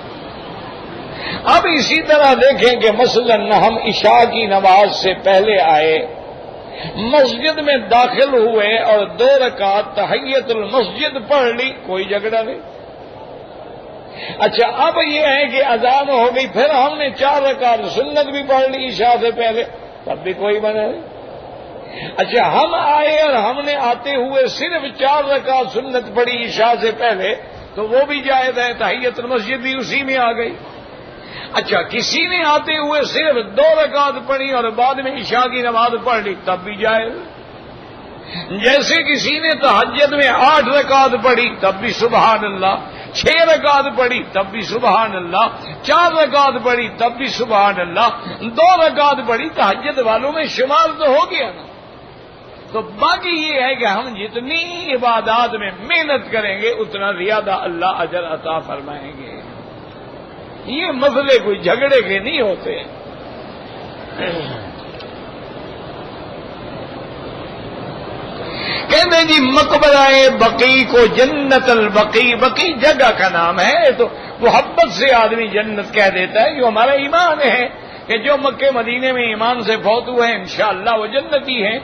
اب اسی طرح دیکھیں کہ مثلا ہم عشاء کی نماز سے پہلے آئے، مسجد میں داخل ہوئے اور 2 رکعت تحیت المسجد پڑھ لی، کوئی جھگڑا نہیں۔ اچھا اب یہ ہے کہ اذان ہو گئی، پھر ہم نے 4 رکعت سنت بھی پڑھ لی عشاء سے پہلے، تب بھی کوئی منع نہیں۔ اچھا ہم آئے اور ہم نے آتے ہوئے صرف 4 رکعت سنت پڑھی عشاء سے پہلے، تو وہ بھی جائز ہے، تحیت المسجد بھی اسی میں آ گئی۔ اچھا کسی نے آتے ہوئے صرف 2 رکعت پڑھی اور بعد میں عشاء کی نماز پڑھ لی، تب بھی جائز۔ جیسے کسی نے تہجد میں 8 رکعت پڑھی تب بھی سبحان اللہ، 6 رکعت پڑھی تب بھی سبحان اللہ، 4 رکعت پڑھی تب بھی سبحان اللہ، 2 رکعت پڑھی تہجد والوں میں شمار تو ہو گیا نا۔ تو باقی یہ ہے کہ ہم جتنی عبادات میں محنت کریں گے اتنا زیادہ اللہ اجر عطا فرمائیں گے۔ یہ مسئلے کوئی جھگڑے کے نہیں ہوتے۔ کہتے ہیں جی مقبرہ بقی کو جنت البقی، بقی جگہ کا نام ہے، تو محبت سے آدمی جنت کہہ دیتا ہے، جو ہمارا ایمان ہے کہ جو مکے مدینے میں ایمان سے فوت ہوئے ہیں انشاءاللہ وہ جنتی ہیں،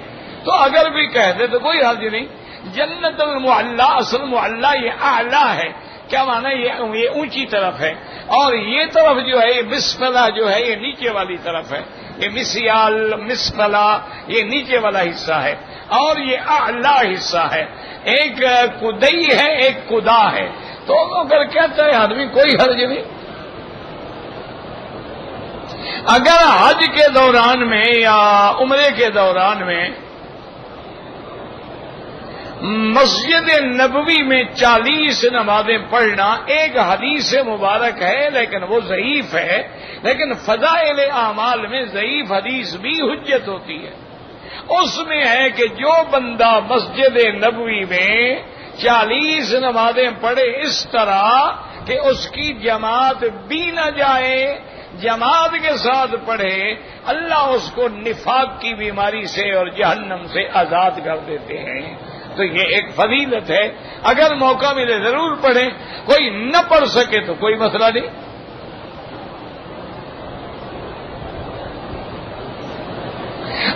تو اگر بھی کہہ دے تو کوئی حرج نہیں۔ جنت المعلا، اصل معلا یہ اعلیٰ ہے، کیا معنی یہ اونچی طرف ہے، اور یہ طرف جو ہے یہ مسفلا جو ہے یہ نیچے والی طرف ہے، یہ مسیال مسفلا یہ نیچے والا حصہ ہے، اور یہ اعلی حصہ ہے، ایک کدئی ہے ایک کدا ہے، تو اگر کہتا ہے آدمی کوئی حرج نہیں۔ اگر حج کے دوران میں یا عمرے کے دوران میں مسجد نبوی میں 40 نمازیں پڑھنا ایک حدیث مبارک ہے، لیکن وہ ضعیف ہے، لیکن فضائل اعمال میں ضعیف حدیث بھی حجت ہوتی ہے۔ اس میں ہے کہ جو بندہ مسجد نبوی میں 40 نمازیں پڑھے اس طرح کہ اس کی جماعت بھی نہ جائے، جماعت کے ساتھ پڑھے، اللہ اس کو نفاق کی بیماری سے اور جہنم سے آزاد کر دیتے ہیں۔ تو یہ ایک فضیلت ہے، اگر موقع ملے ضرور پڑھیں، کوئی نہ پڑھ سکے تو کوئی مسئلہ نہیں۔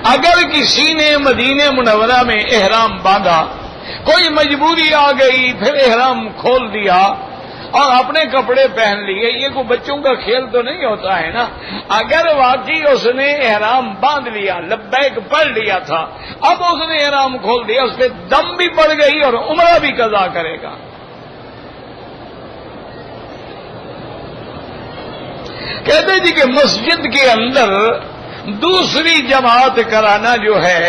اگر کسی نے مدینہ منورہ میں احرام باندھا، کوئی مجبوری آ گئی، پھر احرام کھول دیا اور اپنے کپڑے پہن لیے، یہ کوئی بچوں کا کھیل تو نہیں ہوتا ہے نا۔ اگر واقعی اس نے احرام باندھ لیا، لبیک پڑھ لیا تھا، اب اس نے احرام کھول دیا، اس پہ دم بھی پڑ گئی اور عمرہ بھی قضا کرے گا۔ کہتے جی کہ مسجد کے اندر دوسری جماعت کرانا جو ہے،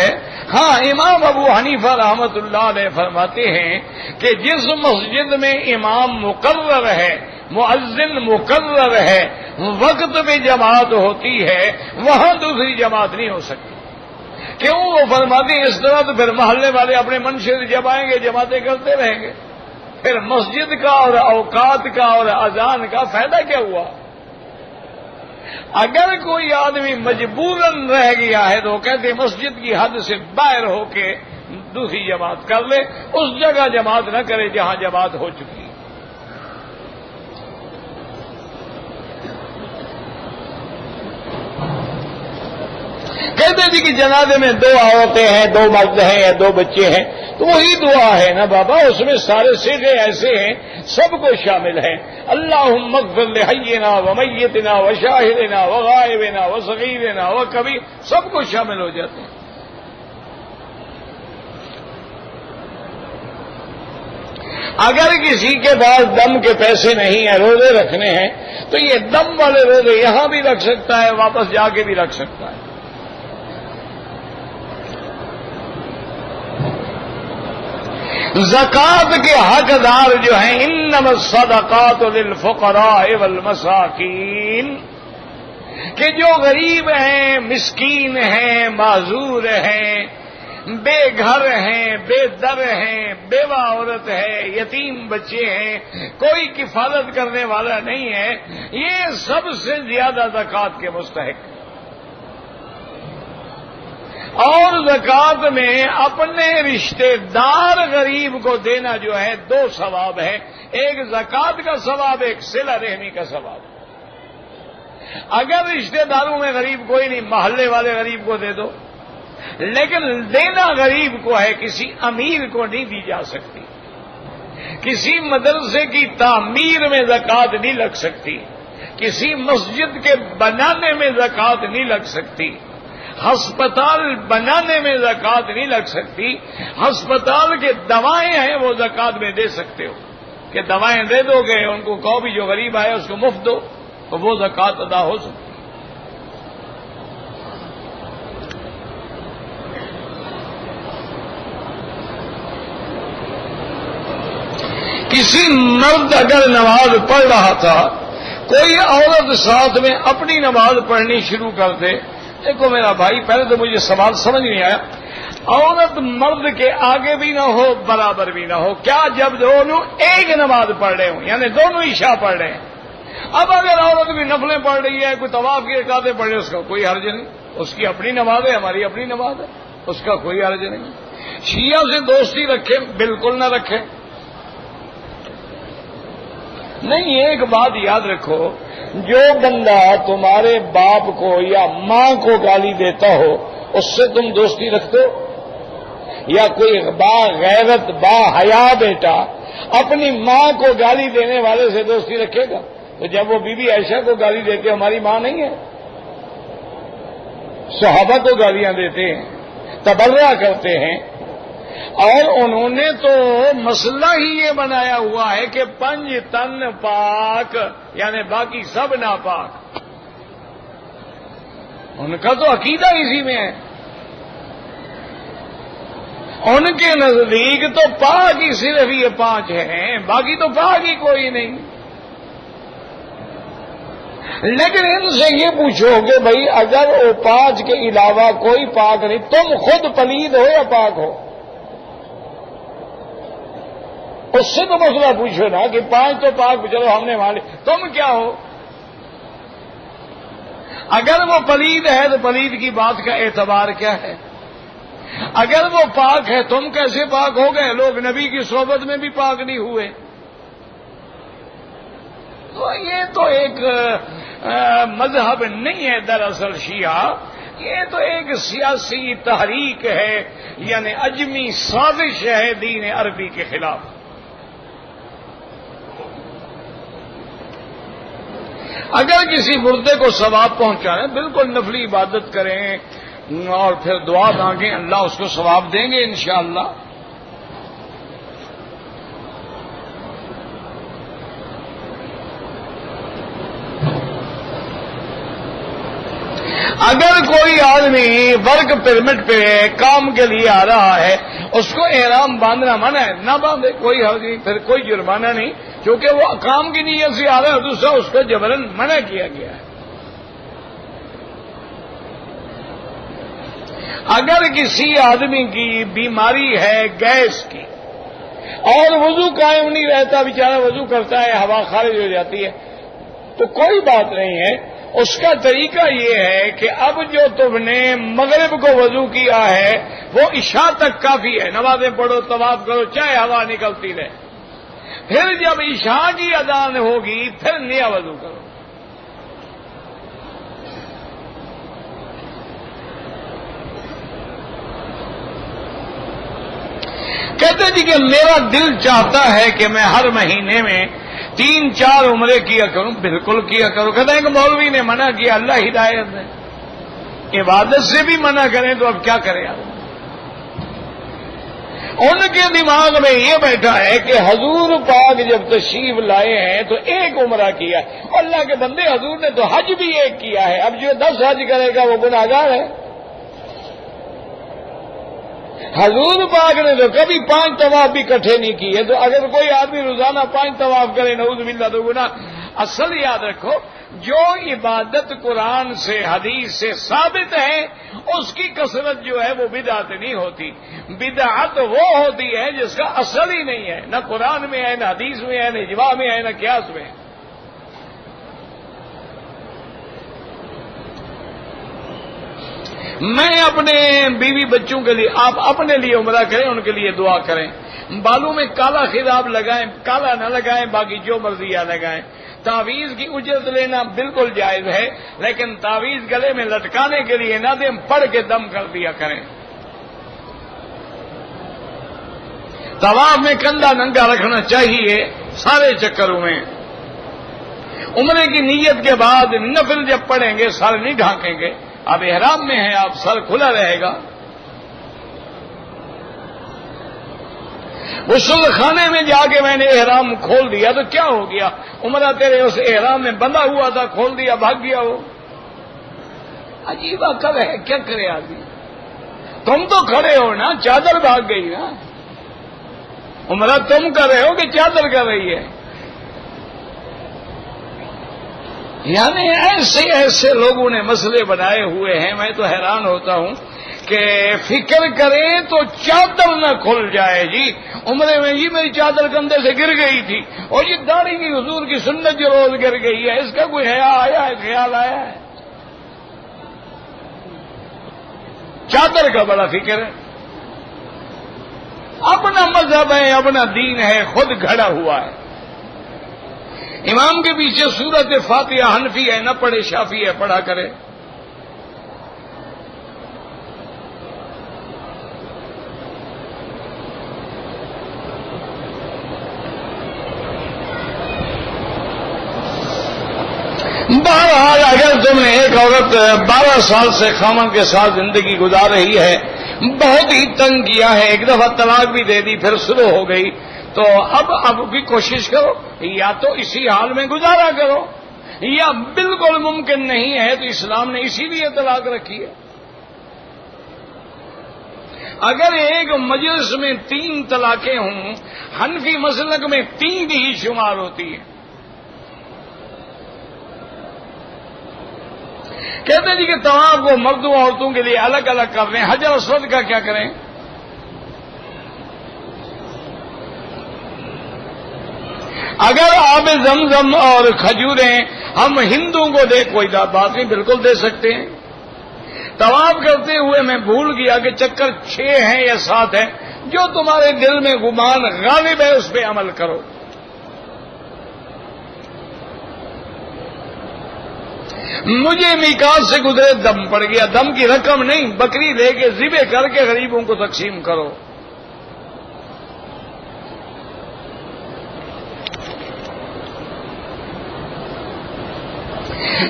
ہاں امام ابو حنیفہ رحمت اللہ علیہ فرماتے ہیں کہ جس مسجد میں امام مقرر ہے، مؤذن مقرر ہے، وقت میں جماعت ہوتی ہے، وہاں دوسری جماعت نہیں ہو سکتی۔ کیوں؟ وہ فرماتے ہیں اس طرح تو پھر محلے والے اپنے من سے جب آئیں گے جماعتیں کرتے رہیں گے، پھر مسجد کا اور اوقات کا اور اذان کا فائدہ کیا ہوا؟ اگر کوئی آدمی مجبوراً رہ گیا ہے تو وہ کہتے ہیں مسجد کی حد سے باہر ہو کے دوسری جماعت کر لے، اس جگہ جماعت نہ کرے جہاں جماعت ہو چکی۔ کہتے جی کہ جنازے میں 2 عورتیں ہیں، 2 مرد ہیں یا 2 بچے ہیں، تو وہی دعا ہے نا بابا، اس میں سارے صیغے ایسے ہیں، سب کو شامل ہیں۔ اللہم اغفر لحینا ومیتنا وشاہدنا وغائبنا وصغیرنا وکبیر، سب کو شامل ہو جاتے ہیں۔ اگر کسی کے پاس دم کے پیسے نہیں ہیں، روزے رکھنے ہیں، تو یہ دم والے روزے یہاں بھی رکھ سکتا ہے، واپس جا کے بھی رکھ سکتا ہے۔ زکوٰۃ کے حقدار جو ہیں، انما الصدقات للفقراء والمساکین، کہ جو غریب ہیں، مسکین ہیں، معذور ہیں، بے گھر ہیں، بے در ہیں، بیوہ عورت ہے، یتیم بچے ہیں، کوئی کفالت کرنے والا نہیں ہے، یہ سب سے زیادہ زکوٰۃ کے مستحق۔ اور زکوٰۃ میں اپنے رشتہ دار غریب کو دینا جو ہے 2 ثواب ہے، ایک زکوٰۃ کا ثواب، ایک صلہ رحمی کا ثواب۔ اگر رشتہ داروں میں غریب کوئی نہیں، محلے والے غریب کو دے دو، لیکن دینا غریب کو ہے، کسی امیر کو نہیں دی جا سکتی۔ کسی مدرسے کی تعمیر میں زکوٰۃ نہیں لگ سکتی، کسی مسجد کے بنانے میں زکوٰۃ نہیں لگ سکتی، ہسپتال بنانے میں زکوٰۃ نہیں لگ سکتی۔ ہسپتال کے دوائیں ہیں وہ زکوٰۃ میں دے سکتے ہو، کہ دوائیں دے دو گے، ان کو کہو بھی جو غریب آئے اس کو مفت دو، تو وہ زکوٰۃ ادا ہو سکتی۔ کسی مرد اگر نماز پڑھ رہا تھا، کوئی عورت ساتھ میں اپنی نماز پڑھنی شروع کر دے، دیکھو میرا بھائی، پہلے تو مجھے سوال سمجھ نہیں آیا، عورت مرد کے آگے بھی نہ ہو برابر بھی نہ ہو، کیا جب دونوں ایک نماز پڑھ رہے ہوں، یعنی دونوں عشاء پڑھ رہے ہیں؟ اب اگر عورت بھی نفلیں پڑھ رہی ہے، کوئی طواف کی رکعتیں پڑھ رہی ہے، اس کا کوئی حرج نہیں، اس کی اپنی نماز ہے، ہماری اپنی نماز ہے، اس کا کوئی حرج نہیں۔ شیعہ سے دوستی رکھے، بالکل نہ رکھے، نہیں۔ ایک بات یاد رکھو، جو بندہ تمہارے باپ کو یا ماں کو گالی دیتا ہو، اس سے تم دوستی رکھتے ہو؟ یا کوئی با غیرت با حیا بیٹا اپنی ماں کو گالی دینے والے سے دوستی رکھے گا؟ تو جب وہ بی بی عائشہ کو گالی دیتے ہماری ماں نہیں ہے؟ صحابہ کو گالیاں دیتے ہیں، تبرہ کرتے ہیں، اور انہوں نے تو مسئلہ ہی یہ بنایا ہوا ہے کہ 5 تن پاک، یعنی باقی سب ناپاک۔ ان کا تو عقیدہ اسی میں ہے، ان کے نزدیک تو پاک ہی صرف یہ 5 ہیں، باقی تو پاک ہی کوئی نہیں۔ لیکن ان سے یہ پوچھو کہ بھائی اگر وہ 5 کے علاوہ کوئی پاک نہیں، تم خود پلید ہو یا پاک ہو؟ اس سے تو مسئلہ پوچھو نا کہ 5 تو پاک، چلو ہم نے مان لی، تم کیا ہو؟ اگر وہ پلید ہے تو پلید کی بات کا اعتبار کیا ہے؟ اگر وہ پاک ہے تم کیسے پاک ہو گئے؟ لوگ نبی کی صحبت میں بھی پاک نہیں ہوئے۔ تو یہ تو ایک مذہب نہیں ہے دراصل شیعہ، یہ تو ایک سیاسی تحریک ہے، یعنی اجمی سازش ہے دین عربی کے خلاف۔ اگر کسی مردے کو ثواب پہنچانا، بالکل نفلی عبادت کریں اور پھر دعا مانگیں، اللہ اس کو ثواب دیں گے انشاءاللہ۔ اگر کوئی آدمی ورک پرمٹ پہ کام کے لیے آ رہا ہے، اس کو احرام باندھنا منع ہے، نہ باندھے، کوئی حرج نہیں، پھر کوئی جرمانہ نہیں، کیونکہ وہ کام کی نیت سے آ رہا ہے، دوسرا اس کو جبراً منع کیا گیا ہے۔ اگر کسی آدمی کی بیماری ہے گیس کی اور وضو قائم نہیں رہتا، بیچارہ وضو کرتا ہے، ہوا خارج ہو جاتی ہے، تو کوئی بات نہیں ہے۔ اس کا طریقہ یہ ہے کہ اب جو تم نے مغرب کو وضو کیا ہے وہ عشاء تک کافی ہے، نمازیں پڑھو، طواف کرو، چاہے ہوا نکلتی رہے، پھر جب عشاء کی اذان ہوگی پھر نیا وضو کرو۔ کہتے جی کہ میرا دل چاہتا ہے کہ میں ہر مہینے میں 3-4 عمرے کیا کروں۔ بالکل کیا کرو۔ کہتے ہیں کہ مولوی نے منع کیا، اللہ ہدایت ہے، عبادت سے بھی منع کریں تو اب کیا کریں آپ؟ ان کے دماغ میں یہ بیٹھا ہے کہ حضور پاک جب تشریف لائے ہیں تو 1 عمرہ کیا، اللہ کے بندے حضور نے تو حج بھی 1 کیا ہے، اب جو 10 حج کرے گا وہ گناہگار ہے۔ حضور پاک نے تو کبھی 5 طواف بھی اکٹھے نہیں کیے، تو اگر کوئی آدمی روزانہ 5 طواف کرے نعوذ باللہ تو گناہ۔ اصل یاد رکھو، جو عبادت قرآن سے حدیث سے ثابت ہے اس کی کثرت جو ہے وہ بدعت نہیں ہوتی۔ بدعت وہ ہوتی ہے جس کا اصل ہی نہیں ہے، نہ قرآن میں ہے، نہ حدیث میں ہے، نہ اجماع میں ہے، نہ قیاس میں ہے۔ میں اپنے بیوی بچوں کے لیے، آپ اپنے لیے عمرہ کریں، ان کے لیے دعا کریں، بالوں میں کالا خضاب لگائیں، کالا نہ لگائیں، باقی جو مرضی لگائیں۔ تعویذ کی اجرت لینا بالکل جائز ہے، لیکن تعویذ گلے میں لٹکانے کے لیے نہ دیں، پڑھ کے دم کر دیا کریں۔ طواف میں کندھا ننگا رکھنا چاہیے سارے چکروں میں۔ عمرے کی نیت کے بعد نفل جب پڑھیں گے سر نہیں ڈھانکیں گے، اب احرام میں ہیں آپ، سر کھلا رہے گا۔ غسل خانے میں جا کے میں نے احرام کھول دیا تو کیا ہو گیا؟ عمرہ تیرے اس احرام میں بندھا ہوا تھا، کھول دیا، بھاگ گیا وہ۔ عجیب عقل ہے، کیا کرے آدمی؟ تم تو کھڑے ہو نا، چادر بھاگ گئی نا۔ عمرہ تم کر رہے ہو کہ چادر کر رہی ہے؟ یعنی ایسے ایسے لوگوں نے مسئلے بنائے ہوئے ہیں، میں تو حیران ہوتا ہوں کہ فکر کریں تو چادر نہ کھل جائے۔ جی عمرے میں جی میری چادر کندھے سے گر گئی تھی، اور یہ داڑھی کی حضور کی سنت جو روز گر گئی ہے، اس کا کوئی حیا آیا ہے، خیال آیا ہے؟ چادر کا بڑا فکر ہے۔ اپنا مذہب ہے، اپنا دین ہے، خود گھڑا ہوا ہے۔ امام کے پیچھے سورت فاتحہ حنفی ہے، نہ پڑھے، شافعی ہے، پڑھا کرے۔ تم نے ایک عورت 12 سال سے خاوند کے ساتھ زندگی گزار رہی ہے، بہت ہی تنگ کیا ہے، ایک دفعہ طلاق بھی دے دی، پھر شروع ہو گئی، تو اب بھی کوشش کرو، یا تو اسی حال میں گزارا کرو، یا بالکل ممکن نہیں ہے تو اسلام نے اسی لیے طلاق رکھی ہے۔ اگر ایک مجلس میں 3 طلاقیں ہوں، حنفی مسلک میں 3 ہی شمار ہوتی ہیں۔ کہتے جی کہ طواف کو مردوں عورتوں کے لیے الگ الگ کر رہے ہیں، حجر اسود کا کیا کریں؟ اگر آب زمزم اور کھجوریں ہم ہندوؤں کو دے، کوئی بات نہیں، بالکل دے سکتے ہیں۔ طواف کرتے ہوئے میں بھول گیا کہ چکر 6 ہیں یا 7 ہیں، جو تمہارے دل میں گمان غالب ہے اس پہ عمل کرو۔ مجھے میقات سے گزرے دم پڑ گیا، دم کی رقم نہیں، بکری لے کے ذبح کر کے غریبوں کو تقسیم کرو۔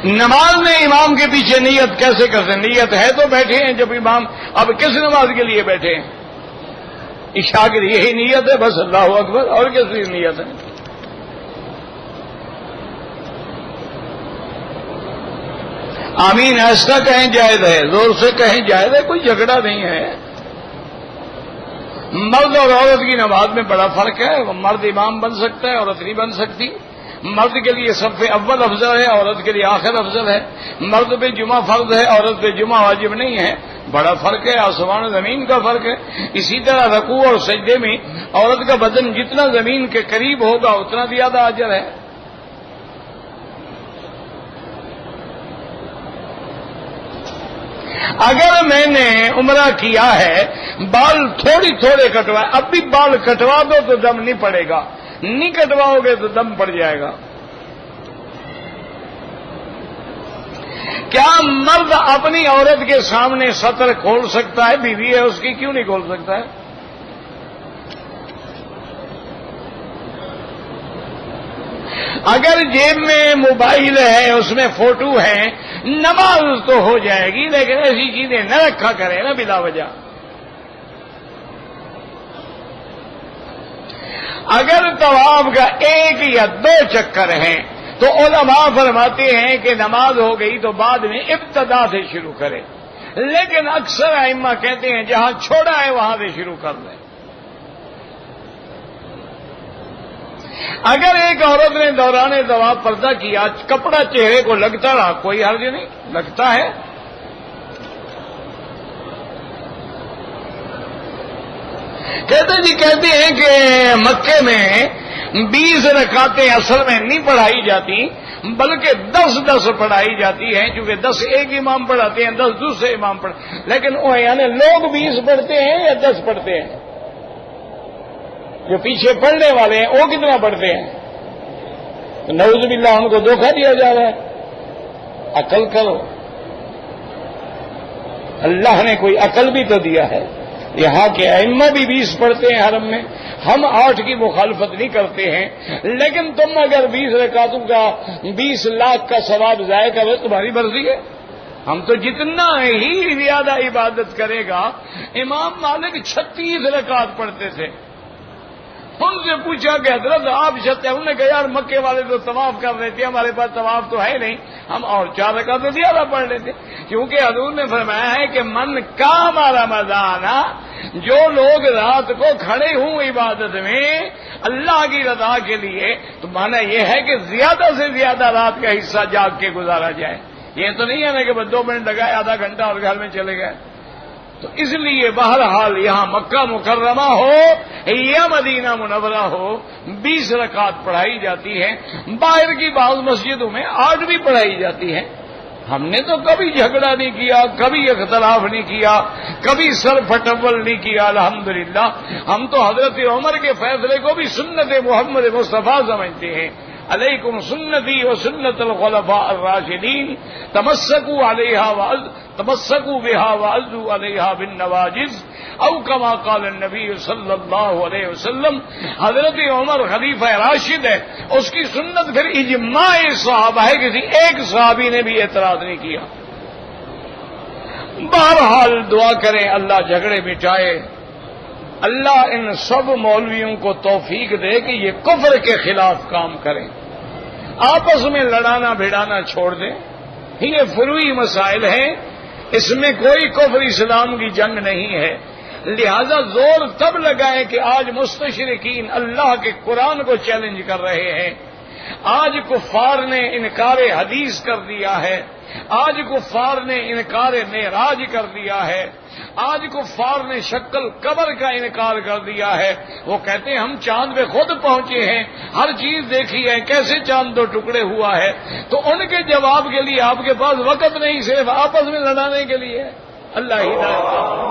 نماز میں امام کے پیچھے نیت کیسے کرتے؟ نیت ہے تو بیٹھے ہیں، جب امام اب کس نماز کے لیے بیٹھے ہیں؟ عشاء کے لیے یہی نیت ہے، بس اللہ اکبر، اور کس لیے نیت ہے؟ آمین ایسا کہیں جائز ہے، زور سے کہیں جائز ہے، کوئی جھگڑا نہیں ہے۔ مرد اور عورت کی نماز میں بڑا فرق ہے، مرد امام بن سکتا ہے، عورت نہیں بن سکتی۔ مرد کے لیے صف اول افضل ہے، عورت کے لیے آخر افضل ہے۔ مرد پہ جمعہ فرض ہے، عورت پہ جمعہ واجب نہیں ہے، بڑا فرق ہے، آسمان و زمین کا فرق ہے۔ اسی طرح رکوع اور سجدے میں عورت کا بدن جتنا زمین کے قریب ہوگا اتنا زیادہ اجر ہے۔ اگر میں نے عمرہ کیا ہے، بال تھوڑے کٹوائے، اب بھی بال کٹوا دو تو دم نہیں پڑے گا، نہیں کٹواؤ گے تو دم پڑ جائے گا۔ کیا مرد اپنی عورت کے سامنے سطر کھول سکتا ہے؟ بیوی ہے اس کی، کیوں نہیں کھول سکتا ہے؟ اگر جیب میں موبائل ہے، اس میں فوٹو ہے، نماز تو ہو جائے گی، لیکن ایسی چیزیں نہ رکھا کرے نا بلا وجہ۔ اگر طواف کا 1 یا 2 چکر ہیں تو علماء فرماتے ہیں کہ نماز ہو گئی تو بعد میں ابتدا سے شروع کرے، لیکن اکثر ائمہ کہتے ہیں جہاں چھوڑا ہے وہاں سے شروع کر دیں۔ اگر ایک عورت نے دوران طواف پردہ کیا، کپڑا چہرے کو لگتا رہا، کوئی حرج نہیں، لگتا ہے۔ کہتے ہیں کہ مکے میں 20 رکعتیں اصل میں نہیں پڑھائی جاتی، بلکہ 10 پڑھائی جاتی ہیں، کیونکہ 10 ایک امام پڑھاتے ہیں، 10 دوسرے امام لیکن یعنی لوگ 20 پڑھتے ہیں یا 10 پڑھتے ہیں؟ جو پیچھے پڑھنے والے ہیں وہ کتنا پڑھتے ہیں؟ تو نعوذ باللہ ان کو دھوکہ دیا جا رہا ہے۔ عقل کرو، اللہ نے کوئی عقل بھی تو دیا ہے۔ یہاں کے ائمہ بھی 20 پڑھتے ہیں حرم میں، ہم 8 کی مخالفت نہیں کرتے ہیں، لیکن تم اگر 20 رکعتوں کا 20 لاکھ کا ثواب ضائع کرو تمہاری مرضی ہے۔ ہم تو جتنا ہی زیادہ عبادت کرے گا، امام مالک 36 رکعت پڑھتے تھے۔ ان سے پوچھا کہ حضرت آپ انہوں نے کہا یار مکے والے تو طواف کر رہے تھے، ہمارے پاس طواف تو ہے نہیں، ہم اور 4 رکعتیں زیادہ پڑھ لیتے، کیونکہ حضور نے فرمایا ہے کہ من قام رمضان، جو لوگ رات کو کھڑے ہوں عبادت میں اللہ کی رضا کے لیے، تو معنی یہ ہے کہ زیادہ سے زیادہ رات کا حصہ جاگ کے گزارا جائے۔ یہ تو نہیں ہے نا کہ بس 2 منٹ لگائے، آدھا گھنٹہ اور گھر میں چلے گئے۔ تو اس لیے بہرحال یہاں مکہ مکرمہ ہو یا مدینہ منورہ ہو 20 رکعت پڑھائی جاتی ہے۔ باہر کی بعض مسجدوں میں 8 بھی پڑھائی جاتی ہے۔ ہم نے تو کبھی جھگڑا نہیں کیا، کبھی اختلاف نہیں کیا، کبھی سر پھٹول نہیں کیا، الحمدللہ۔ ہم تو حضرت عمر کے فیصلے کو بھی سنت محمد مصطفیٰ سمجھتے ہیں۔ علیکم سنتی و سنت الخلفاء الراشدین تمسکوا بہا وعضوا علیہا بالنواجذ۔ او کما قال النبی صلی اللہ علیہ وسلم. حضرت عمر خلیفہ راشد ہے، اس کی سنت پھر اجماع صحابہ ہے، کسی ایک صحابی نے بھی اعتراض نہیں کیا. بہرحال دعا کریں اللہ جھگڑے مٹائے، اللہ ان سب مولویوں کو توفیق دے کہ یہ کفر کے خلاف کام کریں، آپس میں لڑانا بھڑانا چھوڑ دیں. یہ فروعی مسائل ہیں، اس میں کوئی کفر اسلام کی جنگ نہیں ہے. لہذا زور تب لگائیں کہ آج مستشرقین اللہ کے قرآن کو چیلنج کر رہے ہیں، آج کفار نے انکار حدیث کر دیا ہے، آج کفار نے انکار معراج کر دیا ہے، آج کفار نے شکل قبر کا انکار کر دیا ہے. وہ کہتے ہیں ہم چاند پہ خود پہنچے ہیں، ہر چیز دیکھی ہے، کیسے چاند دو ٹکڑے ہوا ہے. تو ان کے جواب کے لیے آپ کے پاس وقت نہیں، صرف آپس میں لڑانے کے لیے. اللہ ہدایت